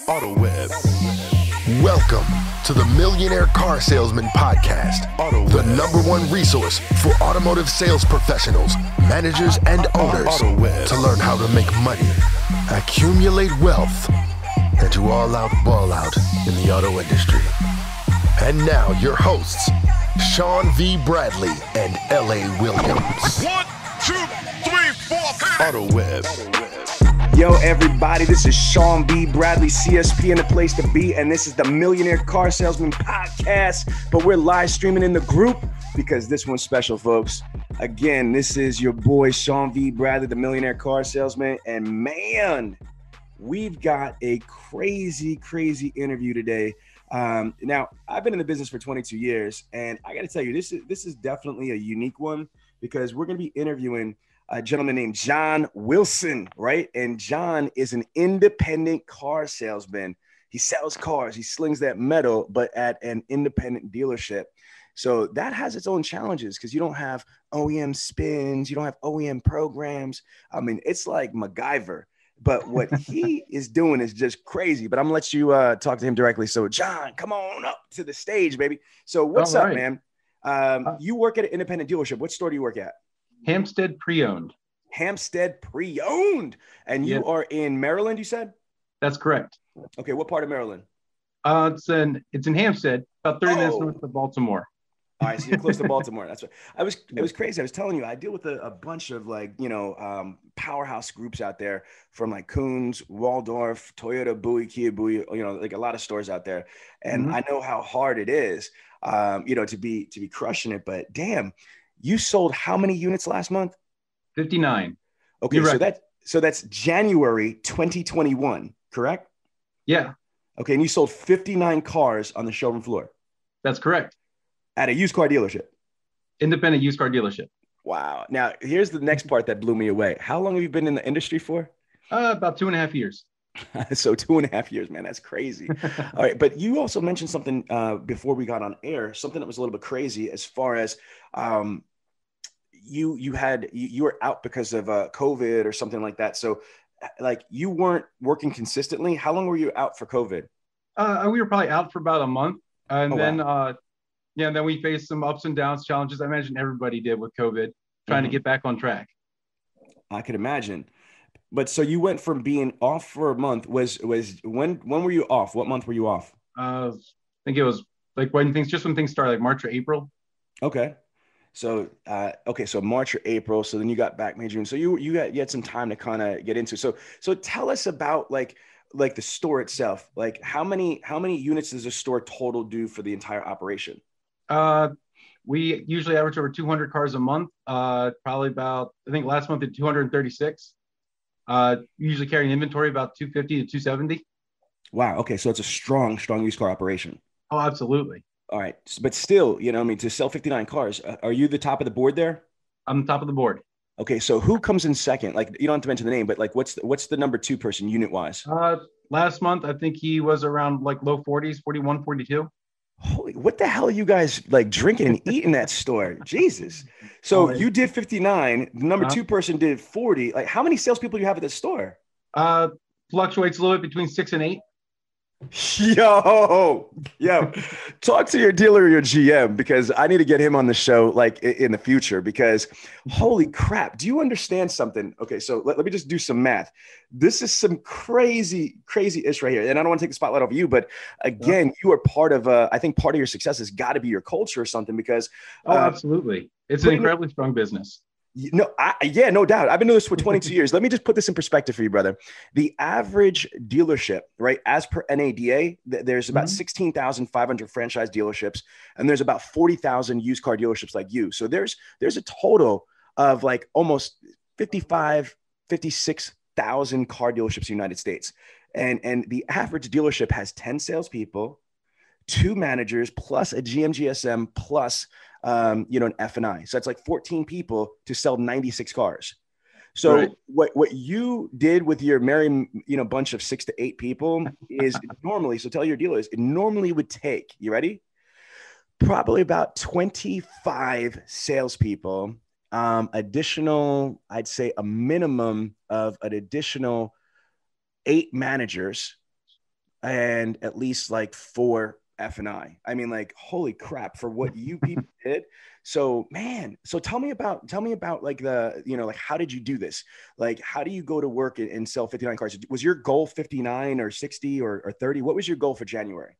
Auto Web. Welcome to the Millionaire Car Salesman Podcast, the #1 resource for automotive sales professionals, managers, and owners to learn how to make money, accumulate wealth, and to all out ball out in the auto industry. And now your hosts, Sean V. Bradley and L.A. Williams. 1, 2, 3, 4. Auto Web. Yo, everybody, this is Sean V. Bradley, CSP, and the place to be, and this is the Millionaire Car Salesman Podcast, but we're live streaming in the group because this one's special, folks. Again, this is your boy, Sean V. Bradley, the Millionaire Car Salesman, and man, we've got a crazy interview today. Now, I've been in the business for 22 years, and I got to tell you, this is definitely a unique one because we're going to be interviewing a gentleman named John Wilson, right? And John is an independent car salesman. He sells cars, he slings that metal, but at an independent dealership. So that has its own challenges because you don't have OEM spins, you don't have OEM programs. I mean, it's like MacGyver. But what he is doing is just crazy. But I'm gonna let you talk to him directly. So, John, come on up to the stage, baby. So, what's up, man? You work at an independent dealership. What store do you work at? Hampstead Pre-Owned. Hampstead Pre-Owned. And you are in Maryland, you said? That's correct. Okay, what part of Maryland? It's in Hampstead, about 30 minutes north of Baltimore. All right, so you're close to Baltimore. That's what it was crazy. I was telling you, I deal with a bunch of powerhouse groups out there from like Koons, Waldorf, Toyota, Bowie, Kia, Bowie, like a lot of stores out there. And I know how hard it is, to be crushing it. But damn, you sold how many units last month? 59. Okay, so that's January 2021, correct? Yeah. Okay, and you sold 59 cars on the showroom floor. That's correct. At a used car dealership. Independent used car dealership. Wow. Now, here's the next part that blew me away. How long have you been in the industry for? About 2.5 years. So 2.5 years, man. That's crazy. All right. But you also mentioned something before we got on air, something that was a little bit crazy as far as you were out because of COVID or something like that. So like you weren't working consistently. How long were you out for COVID? We were probably out for about a month. And then wow. then we faced some ups and downs, challenges. I imagine everybody did with COVID, trying to get back on track. I could imagine. But so you went from being off for a month. Was when were you off? What month were you off? I think it was like when things started, like March or April. Okay. So so March or April. So then you got back May, June. So you had some time to kind of get into. So tell us about like the store itself. Like how many units does a store total do for the entire operation? We usually average over 200 cars a month. Probably about, I think last month at 236. Usually carrying inventory about 250 to 270. Wow. Okay. So it's a strong used car operation. Oh, absolutely. All right. But still, to sell 59 cars, are you the top of the board there? I'm the top of the board. Okay. So who comes in second? Like you don't have to mention the name, but like what's the number 2 person unit wise? Last month, I think he was around like low 40s, 41, 42. Holy, what the hell are you guys like drinking and eating that store? Jesus. So you did 59. The number 2 person did 40. Like how many salespeople do you have at the store? Fluctuates a little bit between 6 and 8. Yo, talk to your dealer or your GM because I need to get him on the show like in the future because holy crap. Do you understand something? Okay. So let me just do some math. This is some crazy ish right here. And I don't want to take the spotlight off you, but again, you are part of, I think part of your success has got to be your culture or something because. Absolutely. It's an incredibly strong business. No doubt. I've been doing this for 22 years. Let me just put this in perspective for you, brother. The average dealership, right, as per NADA, there's about 16,500 franchise dealerships, and there's about 40,000 used car dealerships like you. So there's a total of like almost 56,000 car dealerships in the United States. And the average dealership has 10 salespeople, 2 managers, plus a GM GSM, plus an F&I. So it's like 14 people to sell 96 cars. So right. What you did with your merry, bunch of 6 to 8 people is normally, so tell your dealers, it normally would take, you ready? Probably about 25 salespeople, additional, I'd say a minimum of an additional 8 managers, and at least like 4 F&I. I mean, like, holy crap for what you people did. So, man, so tell me about like like, how did you do this? Like, how do you go to work and sell 59 cars? Was your goal 59 or 60 or 30? What was your goal for January?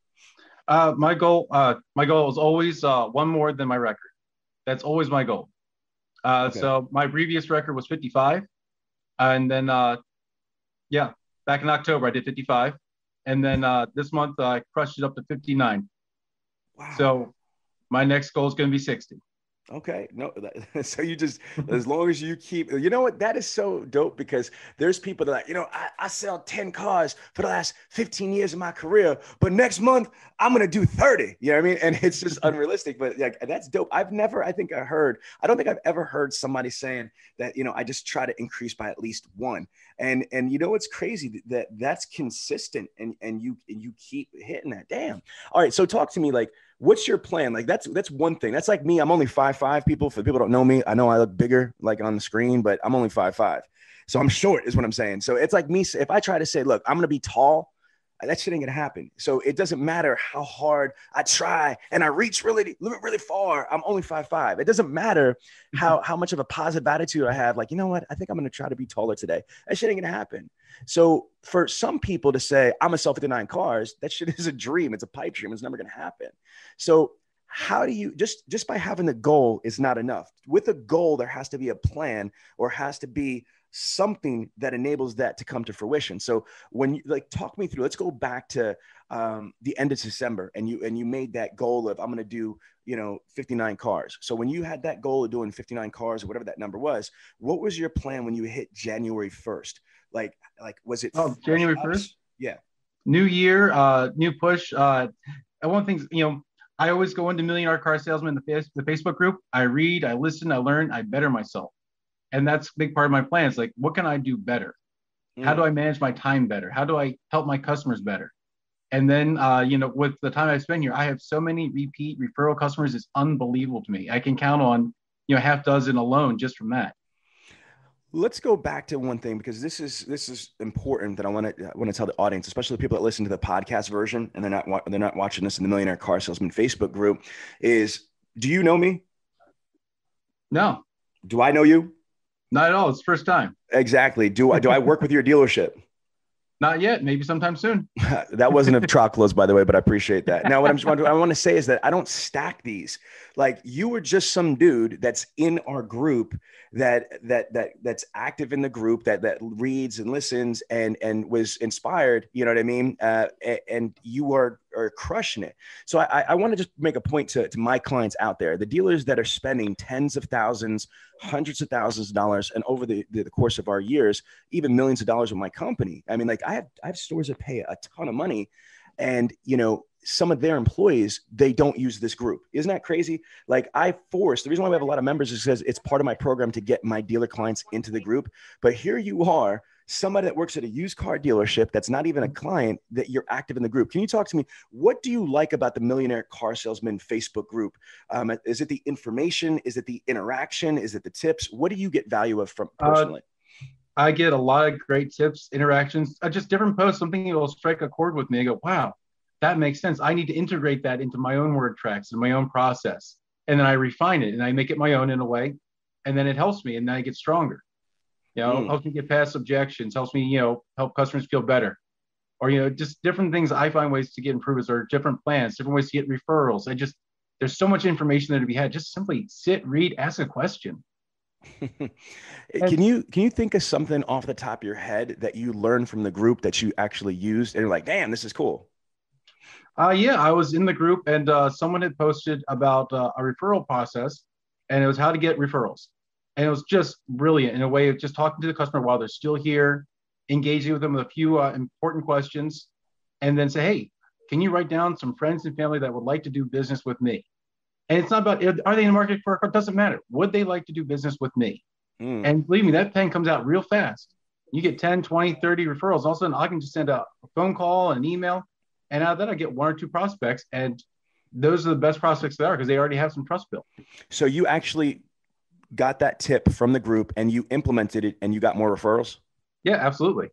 My goal is always one more than my record. That's always my goal. Okay. So my previous record was 55. And then, back in October, I did 55. And then this month, I crushed it up to 59. Wow. So my next goal is going to be 60. Okay. No, so you just, as long as you keep, you know what, that is so dope, because there's people that are like, I sell 10 cars for the last 15 years of my career, but next month I'm going to do 30. You know what I mean? And it's just unrealistic, but like, that's dope. I don't think I've ever heard somebody saying that, I just try to increase by at least 1. And it's crazy that's consistent and you keep hitting that. Damn. All right. So talk to me, like, what's your plan? Like, that's one thing. That's like me. I'm only 5'5", people. For people who don't know me, I know I look bigger like on the screen, but I'm only 5'5". So I'm short is what I'm saying. So it's like me. If I try to say, look, I'm going to be tall, that shit ain't going to happen. So it doesn't matter how hard I try and I reach really, really far. I'm only 5'5". It doesn't matter how much of a positive attitude I have. Like, you know what? I think I'm going to try to be taller today. That shit ain't going to happen. So for some people to say, I'm going to sell 59 cars, that shit is a dream. It's a pipe dream. It's never going to happen. So how do you, just by having the goal is not enough. With a goal, there has to be a plan, or has to be something that enables that to come to fruition. So when you, like, talk me through, let's go back to the end of December, and you made that goal of, I'm going to do, 59 cars. So when you had that goal of doing 59 cars or whatever that number was, what was your plan when you hit January 1st? Like, was it January 1st? Yeah. New year, new push. And one of the things, I always go into Millionaire Car Salesman, the Facebook group. I read, I listen, I learn, I better myself. And that's a big part of my plan. It's like, what can I do better? How do I manage my time better? How do I help my customers better? And then, with the time I spend here, I have so many repeat referral customers. It's unbelievable to me. I can count on, half dozen alone just from that. Let's go back to one thing, because this is important that I want to tell the audience, especially the people that listen to the podcast version and they're not watching this in the Millionaire Car Salesman Facebook group. Is, do you know me? No. Do I know you? Not at all. It's the first time. Exactly. Do I work with your dealership? Not yet. Maybe sometime soon. That wasn't a trial close, by the way, but I appreciate that. Now, what I want to say is that I don't stack these. Like, you were just some dude that's in our group that's active in the group, that reads and listens and was inspired. You know what I mean? And you are crushing it. So I want to just make a point to my clients out there, the dealers that are spending tens of thousands, hundreds of thousands of dollars, and over the course of our years, even millions of dollars with my company. I mean, like, I have stores that pay a ton of money, and some of their employees, they don't use this group. Isn't that crazy? Like, the reason why we have a lot of members is because it's part of my program to get my dealer clients into the group. But here you are, somebody that works at a used car dealership that's not even a client, that you're active in the group. Can you talk to me? What do you like about the Millionaire Car Salesman Facebook group? Is it the information? Is it the interaction? Is it the tips? What do you get value of from personally? I get a lot of great tips, interactions, just different posts, something that will strike a chord with me. I go, wow, that makes sense. I need to integrate that into my own word tracks and my own process. And then I refine it and I make it my own in a way. And then it helps me, and then I get stronger. Helps me get past objections, helps me, help customers feel better. Or, just different things I find ways to get improvements, or different plans, different ways to get referrals. There's so much information there to be had. Just simply sit, read, ask a question. Can you think of something off the top of your head that you learned from the group that you actually used and you're like, damn, this is cool? Yeah, I was in the group, and someone had posted about a referral process, and it was how to get referrals. And it was just brilliant in a way of just talking to the customer while they're still here, engaging with them with a few important questions, and then say, hey, can you write down some friends and family that would like to do business with me? And it's not about, are they in the market for a car? It doesn't matter. Would they like to do business with me? And believe me, that pen comes out real fast. You get 10, 20, 30 referrals. All of a sudden, I can just send a phone call, an email, and out of that, I get 1 or 2 prospects. And those are the best prospects there are, because they already have some trust built. So you actually got that tip from the group and you implemented it and you got more referrals? Yeah, absolutely.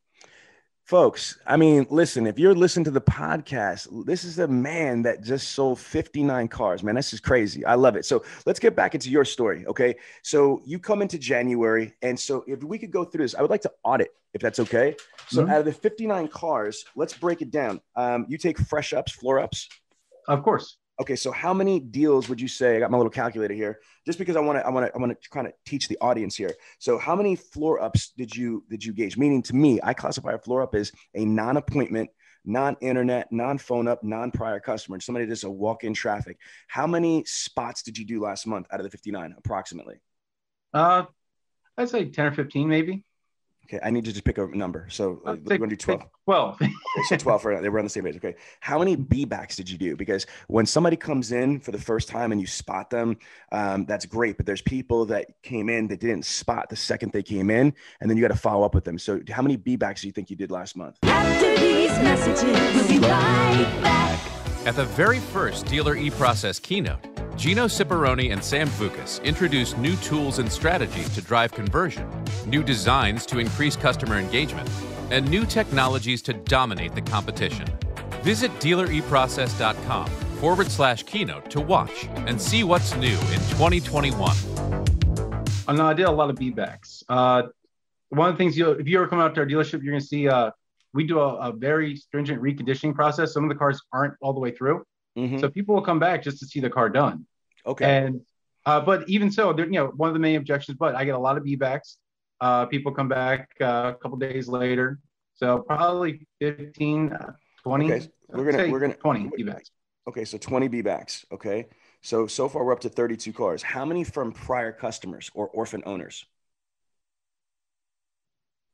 Folks, I mean, listen, if you're listening to the podcast, this is a man that just sold 59 cars, man. This is crazy. I love it. So let's get back into your story. Okay. So you come into January. And so if we could go through this, I would like to audit, if that's okay. So out of the 59 cars, let's break it down. You take fresh ups, floor ups. Of course. Okay, so how many deals would you say? I got my little calculator here, just because I want to kind of teach the audience here. So, how many floor ups did you gauge? Meaning, to me, I classify a floor up as a non-appointment, non-internet, non-phone up, non-prior customer. Somebody just a walk-in traffic. How many spots did you do last month out of the 59, approximately? I'd say 10 or 15, maybe. Okay, I need to just pick a number. So we're going to do 12. 12. Okay, so 12 right now. They were on the same page. Okay. How many B-backs did you do? Because when somebody comes in for the first time and you spot them, that's great. But there's people that came in that didn't spot the second they came in, and then you got to follow up with them. So how many B-backs do you think you did last month? After these messages, we'll be right back. At the very first Dealer eProcess keynote, Gino Ciparroni and Sam Vukas introduced new tools and strategies to drive conversion, new designs to increase customer engagement, and new technologies to dominate the competition. Visit dealereprocess.com/keynote to watch and see what's new in 2021. No, I did a lot of B-backs. One of the things, if you ever come out to our dealership, you're going to see we do a very stringent reconditioning process. Some of the cars aren't all the way through. Mm-hmm. So people will come back just to see the car done. Okay. And but even so, one of the main objections, but I get a lot of B-backs. People come back a couple days later. So probably 15, 20. Okay. We're gonna 20 B-backs. Okay, so 20 B-backs. Okay. So far we're up to 32 cars. How many from prior customers or orphan owners?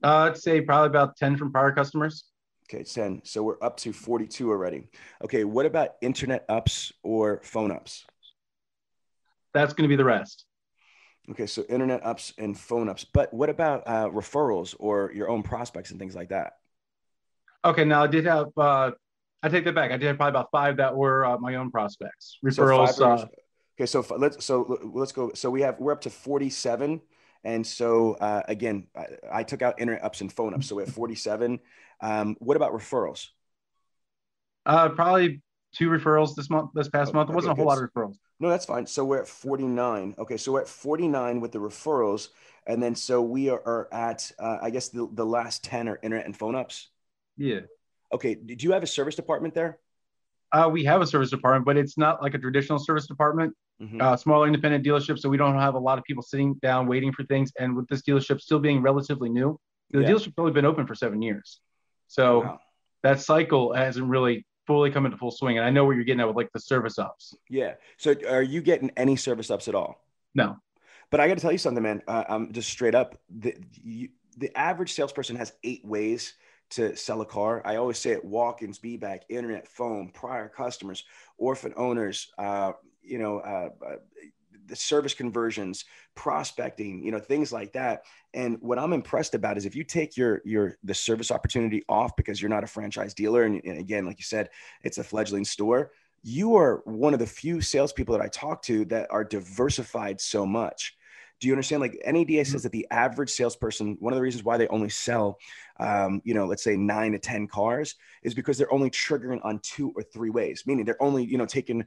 I'd say probably about 10 from prior customers. Okay, 10. So we're up to 42 already. Okay, what about internet ups or phone ups? That's going to be the rest. Okay, so internet ups and phone ups. But what about referrals or your own prospects and things like that? Okay, now I did have, I take that back. I did have probably about 5 that were my own prospects. Referrals. Okay, so let's go. So we're up to 47. And so again, I took out internet ups and phone ups. So we're at 47. What about referrals? Probably 2 referrals this past month. It wasn't a whole lot of referrals. No, that's fine. So we're at 49. Okay. So we're at 49 with the referrals. And then, so we are at, I guess the last 10 are internet and phone ups. Yeah. Okay. Did you have a service department there? We have a service department, but it's not like a traditional service department. Mm-hmm. Smaller independent dealership. So we don't have a lot of people sitting down waiting for things. And with this dealership still being relatively new, the dealership's only been open for 7 years. So that cycle hasn't really fully come into full swing. And I know what you're getting at with like the service ups. Yeah. So are you getting any service ups at all? No. But I got to tell you something, man. I'm just straight up. The average salesperson has 8 ways to sell a car. I always say it: walk-ins, be-back, internet, phone, prior customers, orphan owners, the service conversions, prospecting, things like that. And what I'm impressed about is if you take the service opportunity off because you're not a franchise dealer, and again, like you said, it's a fledgling store, you are one of the few salespeople that I talk to that are diversified so much. Do you understand? Like NADA says that the average salesperson, one of the reasons why they only sell, let's say 9 to 10 cars is because they're only triggering on 2 or 3 ways, meaning they're only, taking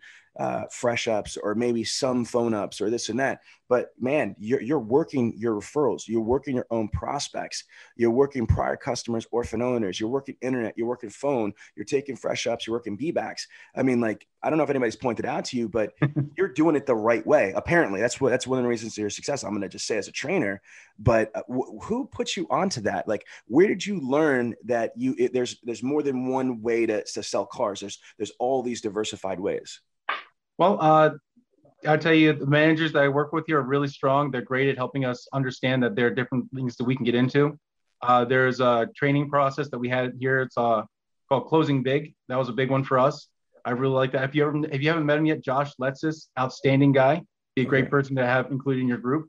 fresh ups or maybe some phone ups or this and that. But man, you're working your referrals, you're working your own prospects, you're working prior customers, orphan owners, you're working internet, you're working phone, you're taking fresh ups, you're working B-backs. I mean, like, I don't know if anybody's pointed out to you, but you're doing it the right way. Apparently that's one of the reasons to your success. I'm going to just say as a trainer, but who put you onto that? Like, where did you learn that there's more than one way to sell cars? There's all these diversified ways. Well, I'll tell you, the managers that I work with here are really strong. They're great at helping us understand that there are different things that we can get into. There's a training process that we had here. It's called Closing Big. That was a big one for us. I really like that. If you haven't met him yet, Josh Letzis, outstanding guy. Be a great person to have included in your group.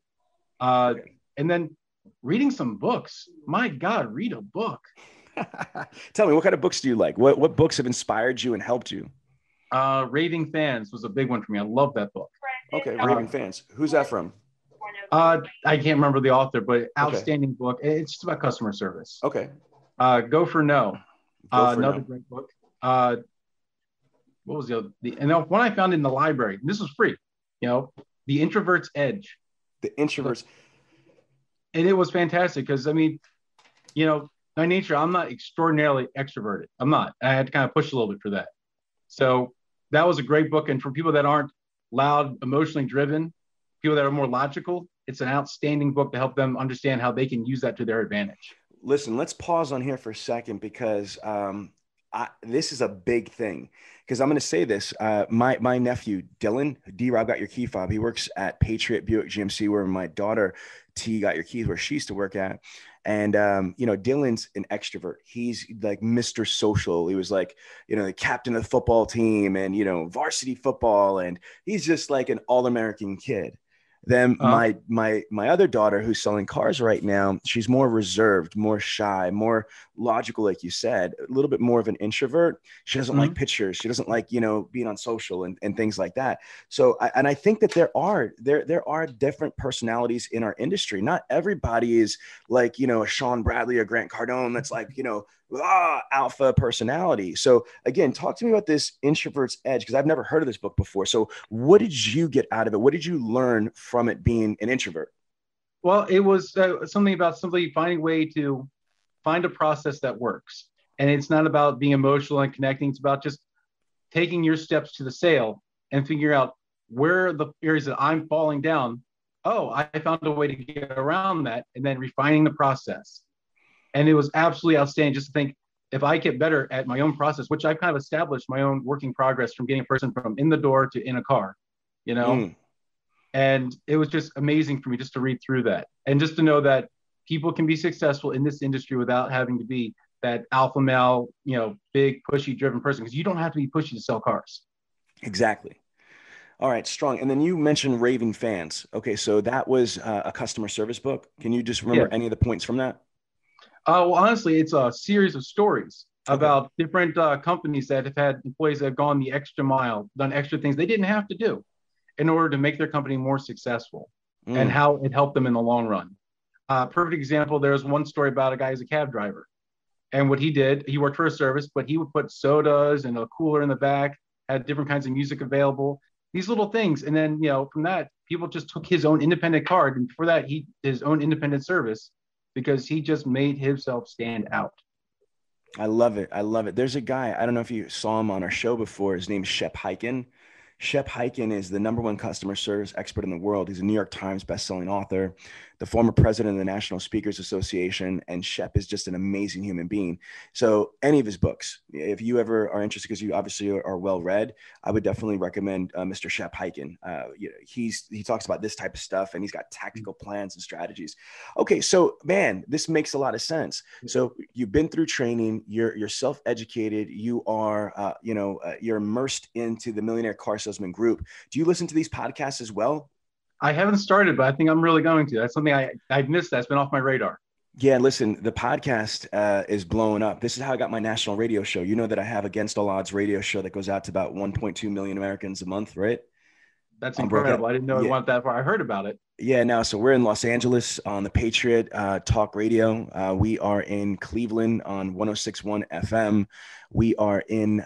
And then reading some books. My God, read a book. Tell me, what kind of books do you like? What books have inspired you and helped you? Raving Fans was a big one for me. I love that book. Okay, Raving Fans. Who's that from? I can't remember the author, but outstanding book. It's just about customer service. Okay. Go for No. Another great book. What was the other? And the one I found in the library, and this was free, The Introvert's Edge. The Introvert's. And it was fantastic because, I mean, by nature, I'm not extraordinarily extroverted. I'm not. I had to kind of push a little bit for that. So that was a great book. And for people that aren't loud, emotionally driven, people that are more logical, it's an outstanding book to help them understand how they can use that to their advantage. Listen, let's pause on here for a second because this is a big thing. Because I'm going to say this, my nephew, Dylan, D-Rob got your key fob. He works at Patriot Buick GMC, where my daughter, T, got your keys, where she used to work at. And, Dylan's an extrovert. He's like Mr. Social. He was like, the captain of the football team and, varsity football. And he's just like an all-American kid. Then my other daughter, who's selling cars right now, she's more reserved, more shy, more logical, like you said, a little bit more of an introvert. She doesn't like pictures. She doesn't like, being on social and things like that. So, I think that there are different personalities in our industry. Not everybody is like, a Sean Bradley or Grant Cardone that's like, alpha personality. So again, talk to me about this Introvert's Edge, because I've never heard of this book before. So what did you get out of it? What did you learn from it being an introvert? Well, it was something about simply finding a way to find a process that works. And it's not about being emotional and connecting. It's about just taking your steps to the sale and figuring out where are the areas that I'm falling down. Oh, I found a way to get around that, and then refining the process. And it was absolutely outstanding just to think, if I get better at my own process, which I've kind of established my own working progress from getting a person from in the door to in a car, and it was just amazing for me just to read through that and just to know that people can be successful in this industry without having to be that alpha male, big pushy driven person, because you don't have to be pushy to sell cars. Exactly. All right, strong. And then you mentioned raving fans. Okay, so that was a customer service book. Can you just remember any of the points from that? Well, honestly, it's a series of stories about different companies that have had employees that have gone the extra mile, done extra things they didn't have to do in order to make their company more successful and how it helped them in the long run. Perfect example, there's one story about a guy who's a cab driver. And what he did, he worked for a service, but he would put sodas and a cooler in the back, had different kinds of music available, these little things. And then, from that, people just took his own independent card. And for that, he did his own independent service, because he just made himself stand out. I love it. I love it. There's a guy, I don't know if you saw him on our show before. His name is Shep Hyken. Shep Hyken is the #1 customer service expert in the world. He's a New York Times bestselling author, the former president of the National Speakers Association, and Shep is just an amazing human being. So any of his books, if you ever are interested, because you obviously are well read, I would definitely recommend Mr. Shep Hyken. He talks about this type of stuff, and he's got tactical plans and strategies. Okay, so man, this makes a lot of sense. So you've been through training, you're self-educated, you are you're immersed into the Millionaire Car Salesman group. Do you listen to these podcasts as well? I haven't started, but I think I'm really going to. That's something I've missed. That's been off my radar. Yeah, listen, the podcast is blowing up. This is how I got my national radio show. You know that I have Against All Odds radio show that goes out to about 1.2 million Americans a month, right? That's incredible. I didn't know it went that far. I heard about it. Yeah, no. So we're in Los Angeles on the Patriot Talk Radio. We are in Cleveland on 106.1 FM. We are in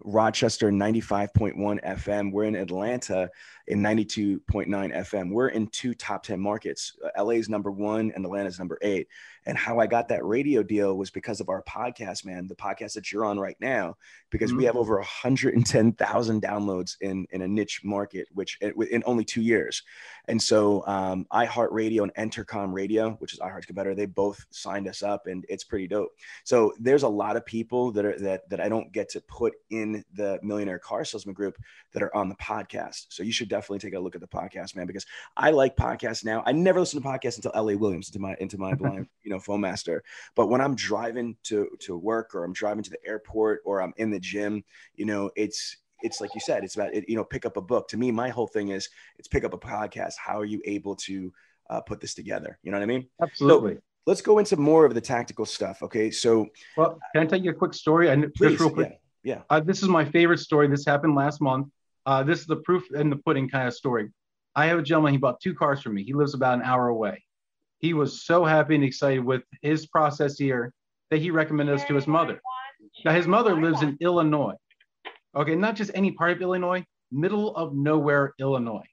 Rochester 95.1 FM. We're in Atlanta in 92.9 FM. We're in 2 top 10 markets. LA is #1 and Atlanta is #8. And how I got that radio deal was because of our podcast, man, the podcast that you're on right now, because we have over 110,000 downloads in a niche market, which in only 2 years. And so iHeartRadio and Entercom Radio, which is iHeart's competitor, they both signed us up, and it's pretty dope. So there's a lot of people that I don't get to put in the Millionaire Car Salesman group that are on the podcast. So you should definitely take a look at the podcast, man, because I like podcasts now. I never listened to podcasts until L.A. Williams into my blind, phone master. But when I'm driving to work, or I'm driving to the airport, or I'm in the gym, it's like you said, it's about pick up a book. To me, my whole thing is it's pick up a podcast. How are you able to put this together? You know what I mean? Absolutely. So let's go into more of the tactical stuff. Okay. So, well, can I tell you a quick story? Please, just real quick. Yeah. This is my favorite story. This happened last month. This is the proof in the pudding kind of story. I have a gentleman. He bought 2 cars from me. He lives about an hour away. He was so happy and excited with his process here that he recommended us to his mother. Now, his mother lives in Illinois. Okay, not just any part of Illinois, middle of nowhere, Illinois.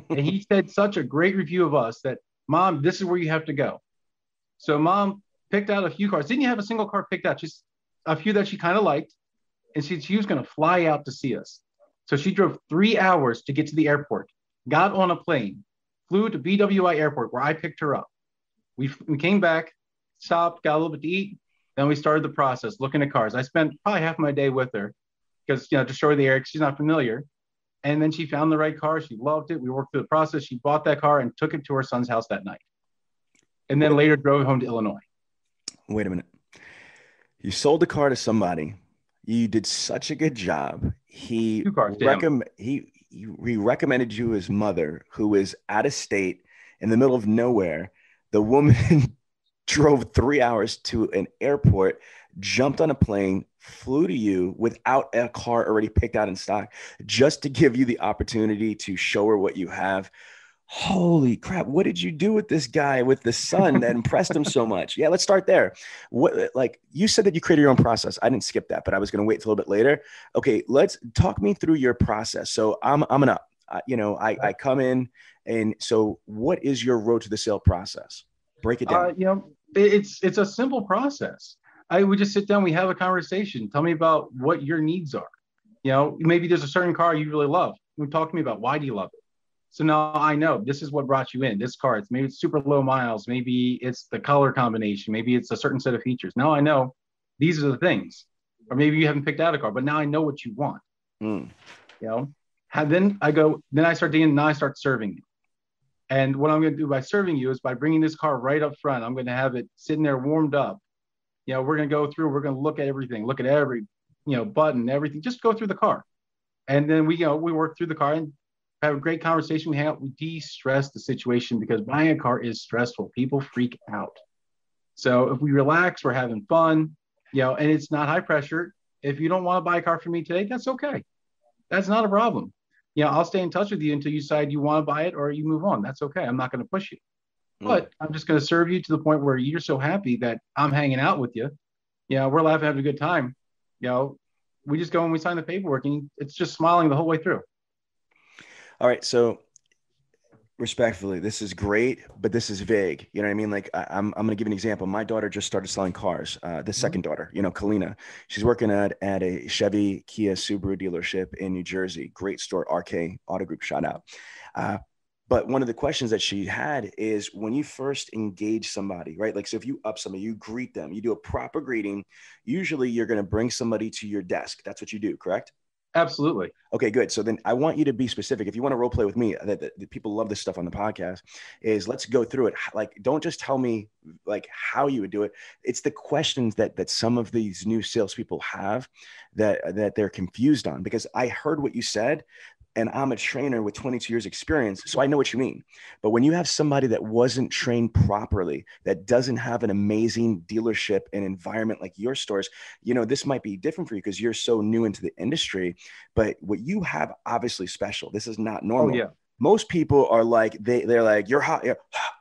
And he said such a great review of us that, Mom, this is where you have to go. So Mom picked out a few cars. Didn't you have a single car picked out? Just a few that she kind of liked. And she was going to fly out to see us. So she drove 3 hours to get to the airport, got on a plane, flew to BWI Airport where I picked her up. We came back, stopped, got a little bit to eat. Then we started the process, looking at cars. I spent probably half my day with her because, to show her the area, because she's not familiar. And then she found the right car. She loved it. We worked through the process. She bought that car and took it to her son's house that night. And then later drove home to Illinois. Wait a minute. You sold the car to somebody. You did such a good job. He recommended you his mother, who was out of state in the middle of nowhere. The woman drove 3 hours to an airport, jumped on a plane, flew to you without a car already picked out in stock, just to give you the opportunity to show her what you have. Holy crap. What did you do with this guy with the son that impressed him so much? Yeah, let's start there. What, like you said that you created your own process. I didn't skip that, but I was going to wait till a little bit later. Okay, let's talk me through your process. So I come in, and so what is your road to the sale process? Break it down. It's a simple process. We just sit down, we have a conversation. Tell me about what your needs are. Maybe there's a certain car you really love. Talk to me about why do you love it? So now I know this is what brought you in. This car, maybe it's super low miles. Maybe it's the color combination. Maybe it's a certain set of features. Now I know these are the things. Or maybe you haven't picked out a car, but now I know what you want. Then I start serving you. And what I'm going to do by serving you is by bringing this car right up front. I'm going to have it sitting there warmed up. We're going to go through, we're going to look at everything, look at every, button, everything, just go through the car. And then we work through the car and have a great conversation. We hang out, we de-stress the situation, because buying a car is stressful. People freak out. So if we relax, we're having fun, and it's not high pressure. If you don't want to buy a car from me today, that's okay. That's not a problem. I'll stay in touch with you until you decide you want to buy it or you move on. That's okay. I'm not going to push you, but I'm just going to serve you to the point where you're so happy that I'm hanging out with you. We're laughing, having a good time. We just go and we sign the paperwork, and it's just smiling the whole way through. All right. So respectfully, this is great, but this is vague. You know what I mean? Like I'm going to give an example. My daughter just started selling cars. The second daughter, Kalina, she's working at a Chevy, Kia, Subaru dealership in New Jersey. Great store, RK Auto Group, shout out. But one of the questions that she had is, when you first engage somebody, right? Like, so if you up somebody, you greet them, you do a proper greeting. Usually you're going to bring somebody to your desk. That's what you do, correct? Absolutely. Okay, good. So then I want you to be specific. If you want to role play with me, that people love this stuff on the podcast, is let's go through it. Like, don't just tell me like how you would do it. It's the questions that some of these new salespeople have that they're confused on, because I heard what you said, and I'm a trainer with 22 years experience, so I know what you mean. But when you have somebody that wasn't trained properly, that doesn't have an amazing dealership and environment like your stores, this might be different for you because you're so new into the industry. But what you have, obviously special. This is not normal. Oh, yeah. Most people are like, they're like, you're hot.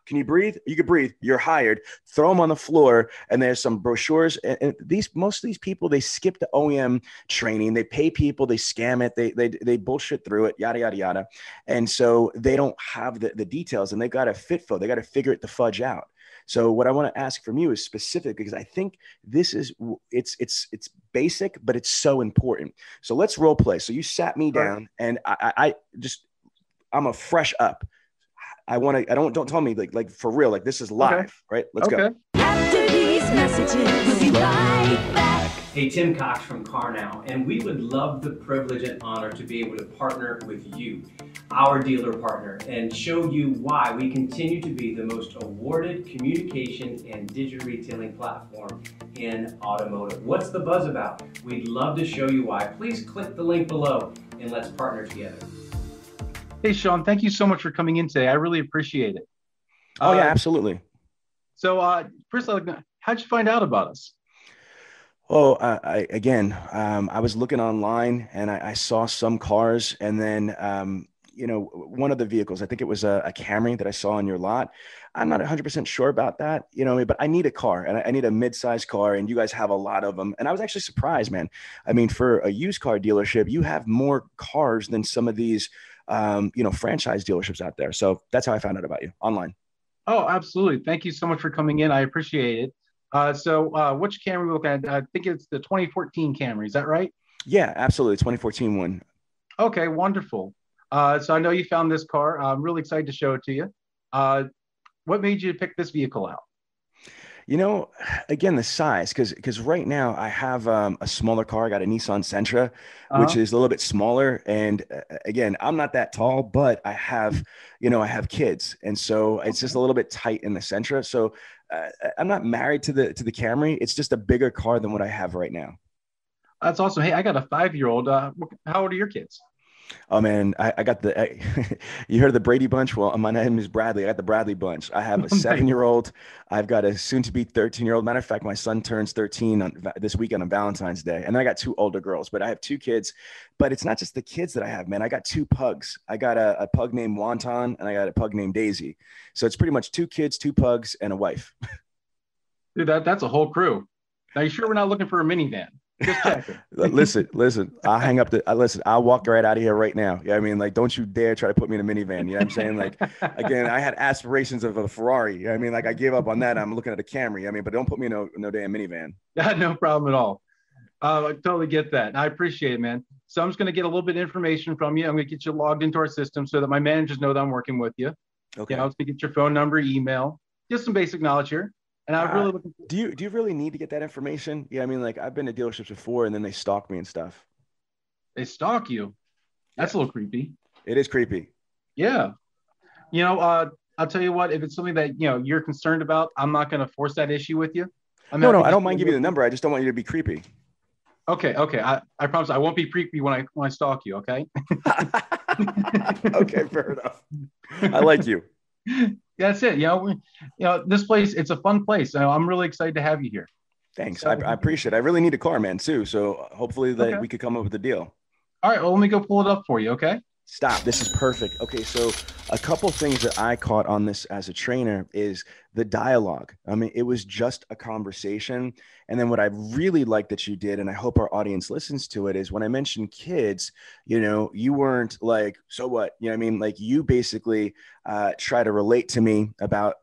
Can you breathe? You can breathe. You're hired. Throw them on the floor. And there's some brochures. And most of these people, they skip the OEM training. They pay people. They scam it. They bullshit through it, yada, yada, yada. And so they don't have the details, and they got to they got to figure it the fudge out. So what I want to ask from you is specific, because I think this is, it's basic, but it's so important. So let's role play. So you sat me down, and I'm a fresh up. Don't tell me like for real, like this is live, okay. Right? Let's go. After these messages, we'll be right back. Hey, Tim Cox from CarNow, and we would love the privilege and honor to be able to partner with you, our dealer partner, and show you why we continue to be the most awarded communication and digital retailing platform in automotive. What's the buzz about? We'd love to show you why. Please click the link below and let's partner together. Hey, Sean, thank you so much for coming in today. I really appreciate it. Oh, yeah, absolutely. So first, how'd you find out about us? Oh, I was looking online, and I saw some cars, and then, one of the vehicles, I think it was a Camry that I saw in your lot. I'm not 100% sure about that, but I need a car, and I need a mid-sized car, and you guys have a lot of them. And I was actually surprised, man. I mean, for a used car dealership, you have more cars than some of these, franchise dealerships out there. So that's how I found out about you online. Oh, absolutely. Thank you so much for coming in. I appreciate it. So which Camry we looking at? I think it's the 2014 Camry. Is that right? Yeah, absolutely. 2014 one. Okay, wonderful. So I know you found this car. I'm really excited to show it to you. What made you pick this vehicle out? Again, the size, because right now I have a smaller car. I got a Nissan Sentra, which is a little bit smaller. And again, I'm not that tall, but I have kids. And so it's just a little bit tight in the Sentra. So I'm not married to the Camry. It's just a bigger car than what I have right now. That's awesome. Hey, I got a 5-year-old. How old are your kids? Oh man, I got you heard of the Brady Bunch? Well, my name is Bradley. I got the Bradley Bunch. I have a 7-year-old. I've got a soon-to-be 13-year-old. Matter of fact, my son turns 13 this weekend on Valentine's Day. And then I got 2 older girls, but I have 2 kids. But it's not just the kids that I have, man. I got 2 pugs. I got a pug named Wonton, and I got a pug named Daisy. So it's pretty much 2 kids, 2 pugs, and a wife. Dude, that's a whole crew. Now, you sure we're not looking for a minivan? Just checking. Listen, I'll hang up I'll walk right out of here right now. Yeah. I mean, like, don't you dare try to put me in a minivan. You know what I'm saying? Like, again, I had aspirations of a Ferrari. I mean, like, I gave up on that. I'm looking at a Camry. I mean, but don't put me in no damn minivan. No problem at all. I totally get that. I appreciate it, man. So I'm just going to get a little bit of information from you. I'm going to get you logged into our system so that my managers know that I'm working with you. Okay. I was going to get your phone number, email, just some basic knowledge here. And I really looking for- do you really need to get that information? Yeah, I mean, like, I've been to dealerships before, and then they stalk me and stuff. They stalk you? That's a little creepy. It is creepy. Yeah. I'll tell you what. If it's something that you're concerned about, I'm not going to force that issue with you. I don't mind giving you the number. I just don't want you to be creepy. Okay. I promise I won't be creepy when I stalk you. Okay. Okay, fair enough. I like you. That's it. This place, it's a fun place. I'm really excited to have you here. Thanks. I appreciate it. I really need a car, man, too. So hopefully we could come up with a deal. All right. Well, let me go pull it up for you. Okay. Stop. This is perfect. Okay. So a couple things that I caught on this as a trainer is the dialogue. I mean, it was just a conversation. And then what I really like that you did, and I hope our audience listens to it, is when I mentioned kids, you weren't like, so what? You know what I mean? Like, you basically try to relate to me about,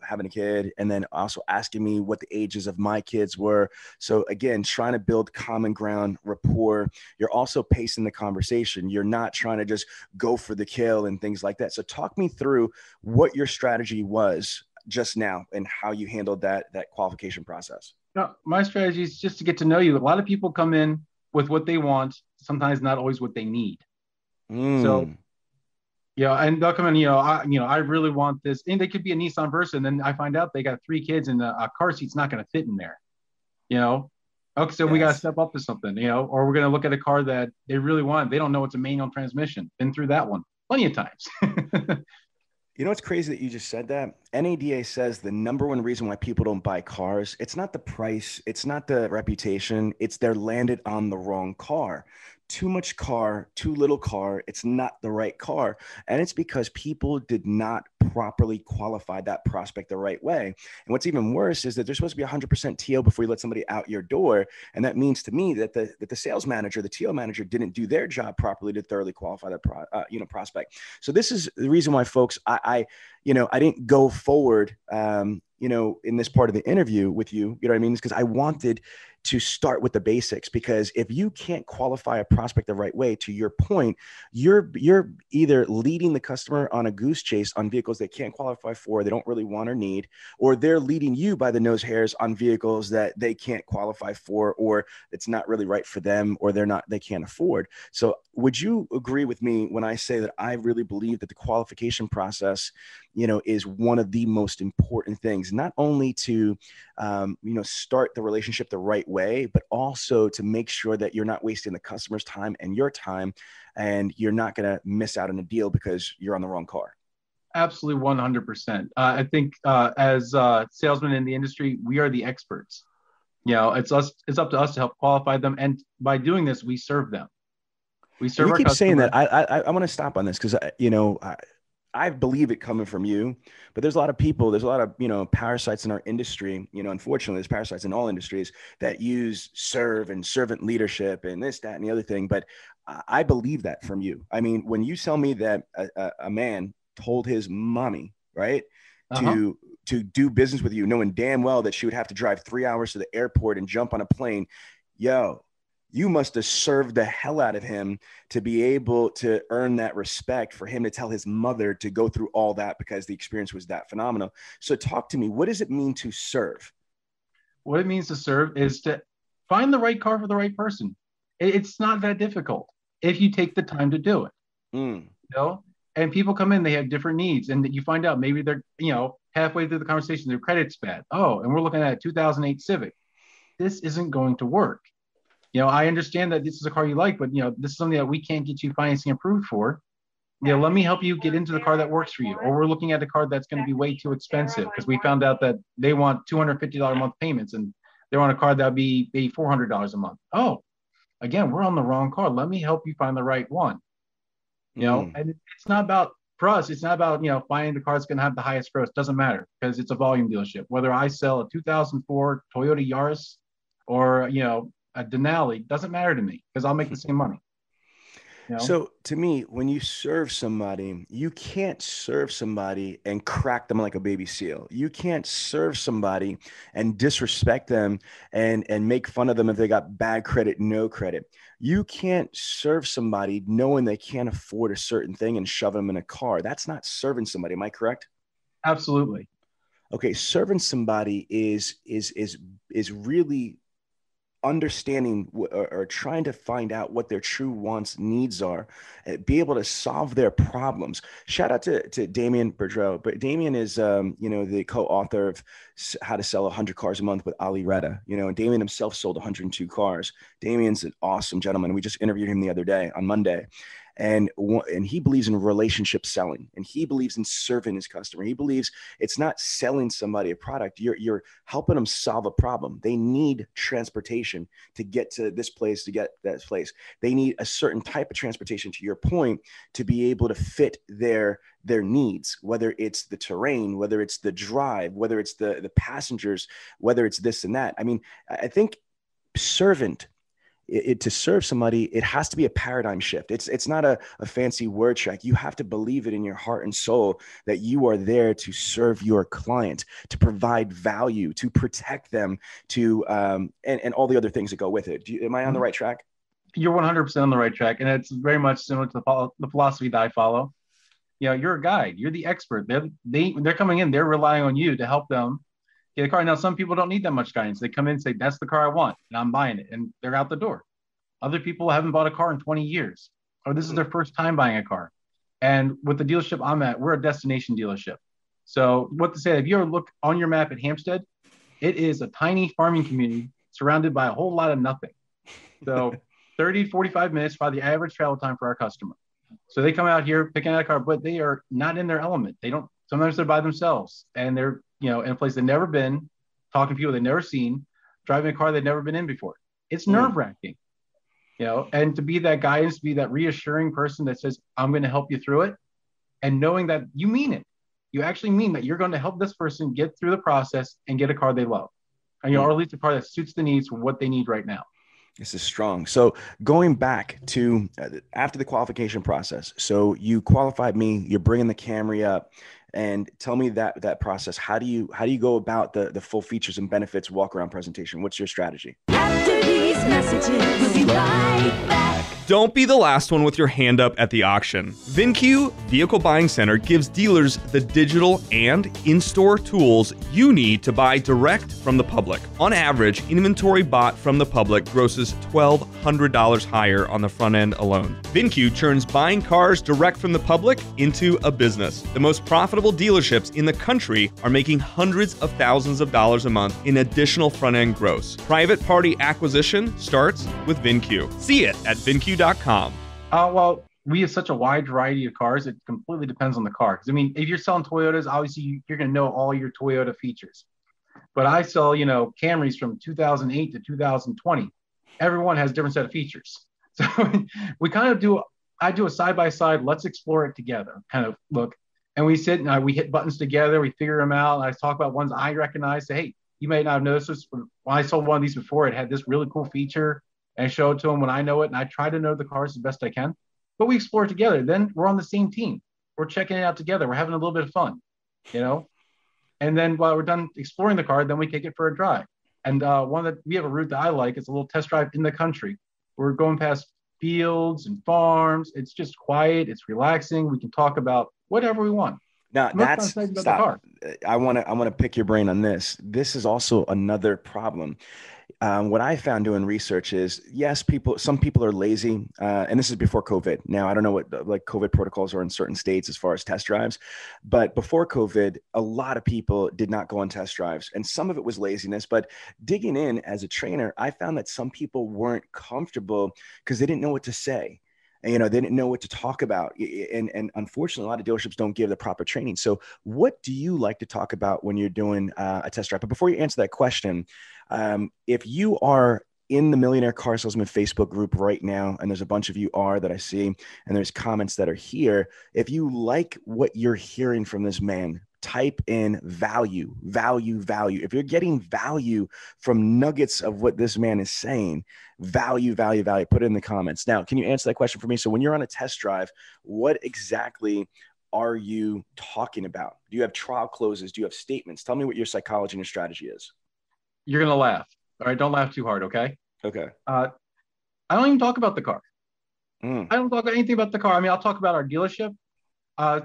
having a kid, and then also asking me what the ages of my kids were. So again, trying to build common ground, rapport. You're also pacing the conversation. You're not trying to just go for the kill and things like that. So talk me through what your strategy was just now and how you handled that qualification process. No, my strategy is just to get to know you. A lot of people come in with what they want, sometimes not always what they need. So, and they'll come in, I really want this. And they could be a Nissan Versa. And then I find out they got 3 kids and a car seat's not going to fit in there. Okay, so we got to step up to something, or we're going to look at a car that they really want. They don't know it's a manual transmission. Been through that one plenty of times. It's crazy that you just said that. NADA says the number one reason why people don't buy cars, it's not the price, it's not the reputation, it's they're landed on the wrong car. Too much car, too little car, it's not the right car. And it's because people did not properly qualify that prospect the right way. And what's even worse is that there's supposed to be 100% TO before you let somebody out your door. And that means to me that the sales manager, the TO manager, didn't do their job properly to thoroughly qualify that prospect. So this is the reason why, folks, I didn't go forward, in this part of the interview with you, you know what I mean? It's because I wanted to start with the basics, because if you can't qualify a prospect the right way, to your point, you're either leading the customer on a goose chase on vehicles they can't qualify for, they don't really want or need, or they're leading you by the nose hairs on vehicles that they can't qualify for, or it's not really right for them, or they can't afford. So would you agree with me when I say that I really believe that the qualification process, is one of the most important things, not only to, start the relationship the right way, but also to make sure that you're not wasting the customer's time and your time, and you're not going to miss out on a deal because you're on the wrong car. Absolutely. 100%. I think as salesmen in the industry, we are the experts. It's up to us to help qualify them. And by doing this, we serve them. We serve You our keep saying customer. that. I want to stop on this because, I believe it coming from you, but there's a lot of people, there's a lot of, parasites in our industry, unfortunately there's parasites in all industries that use serve and servant leadership and this, that, and the other thing. But I believe that from you. I mean, when you tell me that a man told his mommy, right, to do business with you, knowing damn well that she would have to drive 3 hours to the airport and jump on a plane, you must have served the hell out of him to be able to earn that respect for him to tell his mother to go through all that because the experience was that phenomenal. So talk to me. What does it mean to serve? What it means to serve is to find the right car for the right person. It's not that difficult if you take the time to do it. And people come in, they have different needs, and you find out maybe they're, halfway through the conversation, their credit's bad. Oh, and we're looking at a 2008 Civic. This isn't going to work. I understand that this is a car you like, but, this is something that we can't get you financing approved for. Let me help you get into the car that works for you. Or we're looking at a car that's going to be way too expensive because we found out that they want $250 a month payments and they want a car that would be maybe $400 a month. Oh, again, we're on the wrong car. Let me help you find the right one. And it's not about, for us, it's not about, finding the car that's going to have the highest gross. Doesn't matter because it's a volume dealership. Whether I sell a 2004 Toyota Yaris or, a Denali, doesn't matter to me because I'll make the same money. So to me, when you serve somebody, you can't serve somebody and crack them like a baby seal. You can't serve somebody and disrespect them and make fun of them if they got bad credit, no credit. You can't serve somebody knowing they can't afford a certain thing and shove them in a car. That's not serving somebody. Am I correct? Absolutely. Okay. Serving somebody is really understanding or trying to find out what their true wants, needs are, be able to solve their problems. Shout out to Damien Boudreau. But Damien is, the co-author of How to Sell 100 Cars a Month with Ali Reda, and Damien himself sold 102 cars. Damien's an awesome gentleman. We just interviewed him the other day on Monday. And he believes in relationship selling, and he believes in serving his customer. He believes it's not selling somebody a product. You're helping them solve a problem. They need transportation to get to this place, to get that place. They need a certain type of transportation, to your point, to be able to fit their needs, whether it's the terrain, whether it's the drive, whether it's the passengers, whether it's this and that. I mean, I think to serve somebody, it has to be a paradigm shift. It's not a fancy word track. You have to believe it in your heart and soul that you are there to serve your client, to provide value, to protect them, to and all the other things that go with it. Am I on the right track? You're 100% on the right track, and it's very much similar to the philosophy that I follow. You're a guide. You're the expert. They're coming in. They're relying on you to help them get a car. Now, some people don't need that much guidance. They come in and say, that's the car I want, and I'm buying it, and they're out the door. Other people haven't bought a car in 20 years, or this is their first time buying a car. And with the dealership I'm at, we're a destination dealership. So what to say, if you ever look on your map at Hampstead, it is a tiny farming community surrounded by a whole lot of nothing. So 30, 45 minutes by the average travel time for our customer. So they come out here picking out a car, but they are not in their element. Sometimes they're by themselves, and they're, in a place they've never been, talking to people they've never seen, driving a car they've never been in before. It's nerve-wracking, and to be that guidance, to be that reassuring person that says, I'm going to help you through it, and knowing that you mean it. You actually mean that you're going to help this person get through the process and get a car they love, and, or at least a car that suits the needs for what they need right now. This is strong. So going back to after the qualification process, so you qualified me, you're bringing the Camry up, and tell me that process. How do you go about the full features and benefits walk around presentation? What's your strategy? After these messages, we'll be right back. Don't be the last one with your hand up at the auction. VinQ Vehicle Buying Center gives dealers the digital and in-store tools you need to buy direct from the public. On average, inventory bought from the public grosses $1,200 higher on the front end alone. VinQ turns buying cars direct from the public into a business. The most profitable dealerships in the country are making hundreds of thousands of dollars a month in additional front end gross. Private party acquisition starts with VinQ. See it at VinQ.com. Well, we have such a wide variety of cars. It completely depends on the car. Because, if you're selling Toyotas, obviously you're going to know all your Toyota features. But I sell, Camrys from 2008 to 2020. Everyone has a different set of features. So we kind of I do a side by side, let's explore it together kind of look. And we sit and we hit buttons together, we figure them out. I talk about ones I recognize, say, hey, you may not have noticed this, but when I sold one of these before, it had this really cool feature, and I show it to them when I know it. And I try to know the cars as best I can, but we explore it together. Then we're on the same team. We're checking it out together. We're having a little bit of fun, you know? And then while we're done exploring the car, then we take it for a drive. And we have a route that I like. It's a little test drive in the country. We're going past fields and farms. It's just quiet. It's relaxing. We can talk about whatever we want. Now stop. I want to pick your brain on this. This is also another problem. What I found doing research is, yes, some people are lazy, and this is before COVID. Now, I don't know what like COVID protocols are in certain states as far as test drives, but before COVID, a lot of people did not go on test drives, and some of it was laziness. But digging in as a trainer, I found that some people weren't comfortable because they didn't know what to say. And, they didn't know what to talk about. And unfortunately, a lot of dealerships don't give the proper training. So what do you like to talk about when you're doing a test drive? But before you answer that question, if you are in the Millionaire Car Salesman Facebook group right now, and there's a bunch of you that I see, and there's comments that are here, if you like what you're hearing from this man, type in value. If you're getting value from nuggets of what this man is saying, value, put it in the comments. Now, can you answer that question for me? So when you're on a test drive, what exactly are you talking about? Do you have trial closes? Do you have statements? Tell me what your psychology and your strategy is. You're going to laugh. All right. Don't laugh too hard. Okay. Okay. I don't even talk about the car. I don't talk about anything about the car. I mean, I'll talk about our dealership.